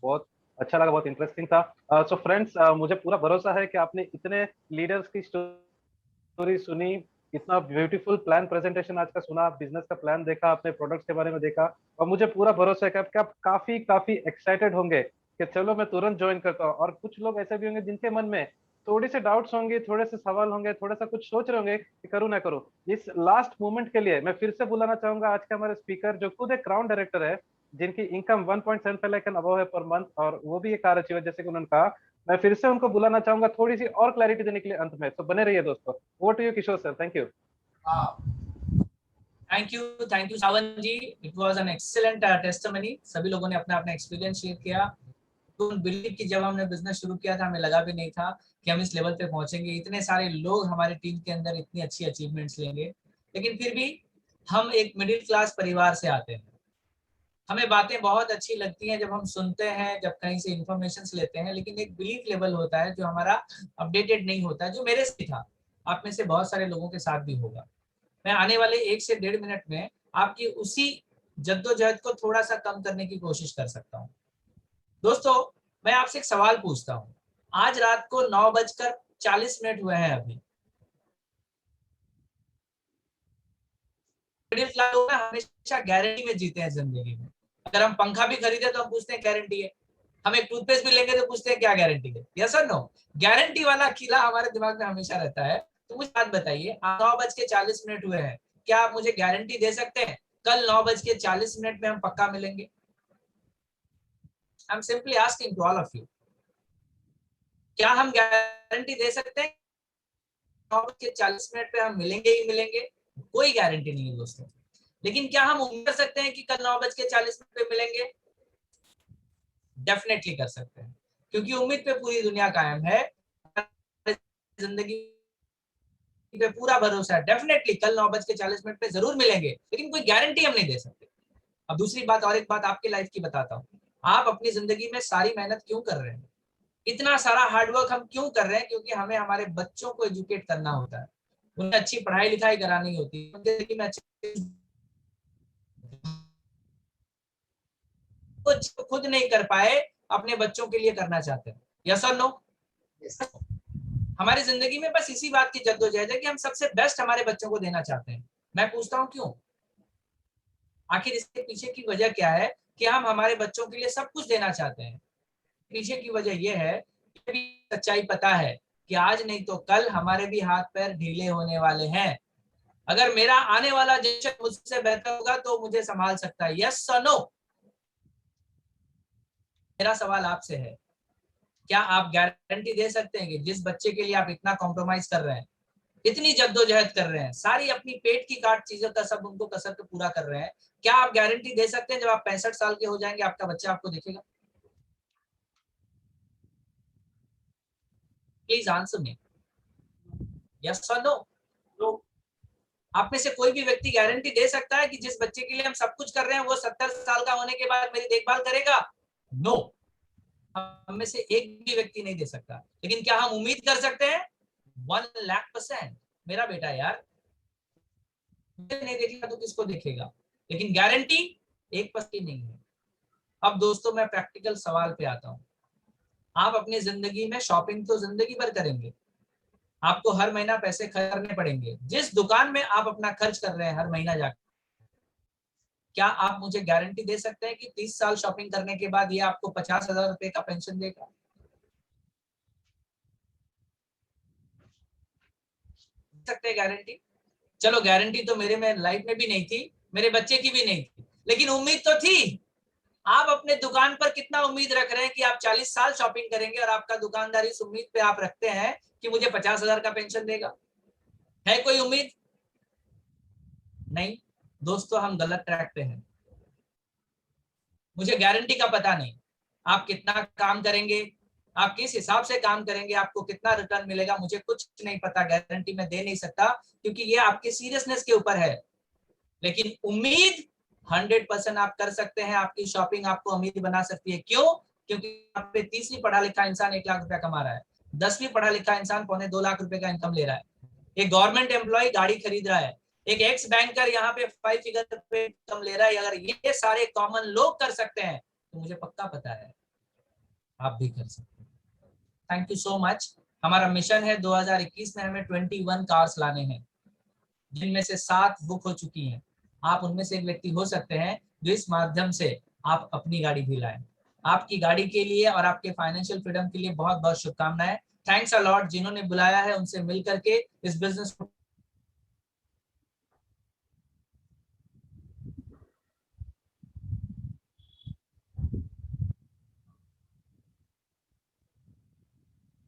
बहुत अच्छा लगा, बहुत इंटरेस्टिंग था। सो फ्रेंड्स, मुझे पूरा भरोसा है कि आपने इतने लीडर्स की स्टोरी सुनी, इतना ब्यूटीफुल प्लान प्रेजेंटेशन आज का सुना, बिजनेस का प्लान देखा, अपने प्रोडक्ट्स के बारे में देखा, और मुझे पूरा भरोसा है कि आप काफी काफी एक्साइटेड होंगे कि चलो मैं तुरंत ज्वाइन करता हूँ। और कुछ लोग ऐसे भी होंगे जिनके मन में थोड़ी से डाउट्स होंगे, थोड़े से सवाल होंगे, थोड़ा सा कुछ सोच रहे होंगे कि करूँ ना करूँ। इस लास्ट मोमेंट के लिए मैं फिर से बुलाना चाहूंगा आज के हमारे स्पीकर, जो खुद एक क्राउन डायरेक्टर है, जिनकी इनकम 1.75 लाख अबव है पर मंथ, और वो भी एक कार अचीवर, जैसे कि उन्होंने कहा। मैं फिर से उनको बुलाना चाहूंगा थोड़ी सी और क्लैरिटी देने के लिए अंत में, तो बने रहिए दोस्तों। Over to you Kishore sir, thank you. Thank you Sawan ji, it was an excellent testimony. सभी लोगों ने अपना अपना एक्सपीरियंस शेयर किया। डोंट बिलीव कि जब हमने बिजनेस शुरू किया था, हमें लगा भी नहीं था कि हम इस लेवल पे पहुंचेंगे, इतने सारे लोग हमारी टीम के अंदर इतनी अच्छी अचीवमेंट्स लेंगे। लेकिन फिर भी हम एक मिडिल क्लास परिवार से आते हैं, हमें बातें बहुत अच्छी लगती हैं जब हम सुनते हैं, जब कहीं से इंफॉर्मेशन लेते हैं, लेकिन एक बिलीफ लेवल होता है जो हमारा अपडेटेड नहीं होता है, जो मेरे से था, आप में से बहुत सारे लोगों के साथ भी होगा। मैं आने वाले 1 से 1.5 मिनट में आपकी उसी जद्दोजहद को थोड़ा सा कम करने की कोशिश कर सकता हूँ। दोस्तों, मैं आपसे एक सवाल पूछता हूँ। आज रात को 9:40 हुए हैं अभी। मिडिल क्लास लोग हमेशा गारंटी में जीते हैं जिंदगी में। अगर हम पंखा भी खरीदे तो हम पूछते हैं गारंटी है, हम एक टूथपेस्ट भी लेंगे तो पूछते हैं क्या गारंटी है। यस और नो? गारंटी वाला किला हमारे दिमाग में हमेशा रहता है। तो मुझे बात बताइए, 9:40 हुए हैं, क्या आप मुझे गारंटी दे सकते हैं कल 9:40 में हम पक्का मिलेंगे? I am simply asking to all of you, क्या हम गारंटी दे सकते हैं 9:40 पे हम मिलेंगे ही मिलेंगे? कोई गारंटी नहीं है दोस्तों। लेकिन क्या हम उम्मीद कर सकते हैं कि कल 9:40 पे मिलेंगे? डेफिनेटली कर सकते हैं, क्योंकि उम्मीद पे पूरी दुनिया कायम है, जिंदगी पे पूरा भरोसा है। डेफिनेटली कल 9:40 पे जरूर मिलेंगे, लेकिन कोई गारंटी हम नहीं दे सकते। अब दूसरी बात, और एक बात आपके लाइफ की बताता हूँ। आप अपनी जिंदगी में सारी मेहनत क्यों कर रहे हैं? इतना सारा हार्डवर्क हम क्यों कर रहे हैं? क्योंकि हमें हमारे बच्चों को एजुकेट करना होता है, उन्हें अच्छी पढ़ाई लिखाई करानी होती है, उनके जिंदगी में अच्छी कुछ खुद नहीं कर पाए, अपने बच्चों के लिए करना चाहते हैं। यस और नो? हमारी जिंदगी में बस इसी बात की जद्दोजहद है कि हम सबसे बेस्ट हमारे बच्चों को देना चाहते हैं। मैं पूछता हूँ क्यों? आखिर इसके पीछे की वजह क्या है कि हम हमारे बच्चों के लिए सब कुछ देना चाहते हैं? पीछे की वजह यह है कि सच्चाई पता है कि आज नहीं तो कल हमारे भी हाथ पैर ढीले होने वाले हैं। अगर मेरा आने वाला जनरेशन मुझसे बेहतर होगा तो मुझे संभाल सकता है। यस और नो? मेरा सवाल आपसे है, क्या आप गारंटी दे सकते हैं कि जिस बच्चे के लिए आप इतना कॉम्प्रोमाइज कर रहे हैं, इतनी जद्दोजहद कर रहे हैं, सारी अपनी पेट की काट चीजों का सब उनको कसर के पूरा कर रहे हैं, क्या आप गारंटी दे सकते हैं जब आप 65 साल के हो जाएंगे आपका बच्चा आपको देखेगा? प्लीज आंसर मी, यस और नो। तो आप में से कोई भी व्यक्ति गारंटी दे सकता है कि जिस बच्चे के लिए हम सब कुछ कर रहे हैं वो 70 साल का होने के बाद मेरी देखभाल करेगा? नो, हम में से एक भी व्यक्ति नहीं दे सकता। लेकिन क्या हम उम्मीद कर सकते हैं? 1,00,000%। मेरा बेटा यार नहीं देखेगा तो किसको देखेगा? लेकिन गारंटी 1% नहीं है। अब दोस्तों मैं प्रैक्टिकल सवाल पे आता हूँ। आप अपनी जिंदगी में शॉपिंग तो जिंदगी भर करेंगे, आपको हर महीना पैसे खर्च करने पड़ेंगे। जिस दुकान में आप अपना खर्च कर रहे हैं हर महीना जाकर, क्या आप मुझे गारंटी दे सकते हैं कि 30 साल शॉपिंग करने के बाद ये आपको 50,000 रुपए का पेंशन देगा? सकते हैं गारंटी? चलो गारंटी तो मेरे में लाइफ में भी नहीं थी, मेरे बच्चे की भी नहीं थी, लेकिन उम्मीद तो थी। आप अपने दुकान पर कितना उम्मीद रख रहे हैं कि आप 40 साल शॉपिंग करेंगे और आपका दुकानदार इस उम्मीद पे आप रखते हैं कि मुझे 50,000 का पेंशन देगा? है कोई उम्मीद? नहीं दोस्तों, हम गलत ट्रैक पे हैं। मुझे गारंटी का पता नहीं, आप कितना काम करेंगे, आप किस हिसाब से काम करेंगे, आपको कितना रिटर्न मिलेगा, मुझे कुछ नहीं पता, गारंटी मैं दे नहीं सकता, क्योंकि ये आपके सीरियसनेस के ऊपर है। लेकिन उम्मीद 100% आप कर सकते हैं। आपकी शॉपिंग आपको अमीर बना सकती है। क्यों? क्योंकि आप पे 30वीं पढ़ा लिखा इंसान 1 लाख रुपया कमा रहा है, 10वीं पढ़ा लिखा इंसान 2.25 लाख रुपए का इनकम ले रहा है, एक गवर्नमेंट एम्प्लॉय गाड़ी खरीद रहा है, एक एक्स बैंकर यहाँ पे 5 फिगर पे इनकम ले रहा है। अगर ये सारे कॉमन लोग कर सकते हैं तो मुझे पक्का पता है आप भी कर सकते हैं। Thank you so much. हमारा मिशन है 2021 में हमें 21 कार्स लाने हैं, जिनमें से 7 बुक हो चुकी हैं। आप उनमें से एक व्यक्ति हो सकते हैं जो इस माध्यम से आप अपनी गाड़ी भी लाएं। आपकी गाड़ी के लिए और आपके फाइनेंशियल फ्रीडम के लिए बहुत बहुत शुभकामनाएं। Thanks a lot. जिन्होंने बुलाया है उनसे मिल करके इस बिजनेस को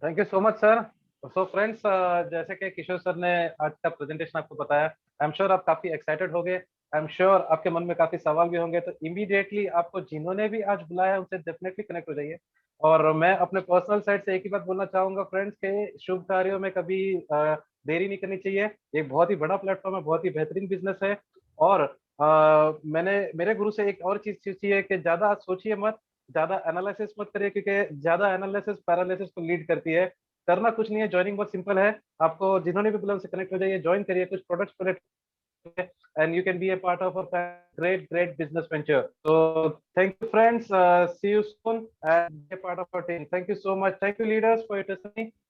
thank you so much sir. So friends, जैसे कि किशोर सर ने आज का प्रेजेंटेशन आपको बताया, आई एम श्योर आप काफी एक्साइटेड हो गए। आई एम श्योर आपके मन में काफी सवाल भी होंगे, तो इमीडिएटली आपको जिन्होंने भी आज बुलाया उनसे डेफिनेटली कनेक्ट हो जाइए। और मैं अपने पर्सनल साइड से एक ही बात बोलना चाहूंगा फ्रेंड्स के शुभ कार्यों में कभी देरी नहीं करनी चाहिए। एक बहुत ही बड़ा प्लेटफॉर्म है, बहुत ही बेहतरीन बिजनेस है। और मैंने मेरे गुरु से एक और चीज सीखी है कि ज्यादा सोचिए मत, ज्यादा एनालिसिस मत करिए, क्योंकि ज्यादा एनालिसिस पैरालिसिस को लीड करती है। करना कुछ नहीं है, ज्वाइनिंग बहुत सिंपल है। आपको जिन्होंने भी बुलाया उनसे कनेक्ट हो जाइए, ज्वाइन करिए, कुछ products connect, and you can be a part of a great business venture. So thank you friends, see you soon and be a part of our team. Thank you so much. Thank you leaders for your testimony.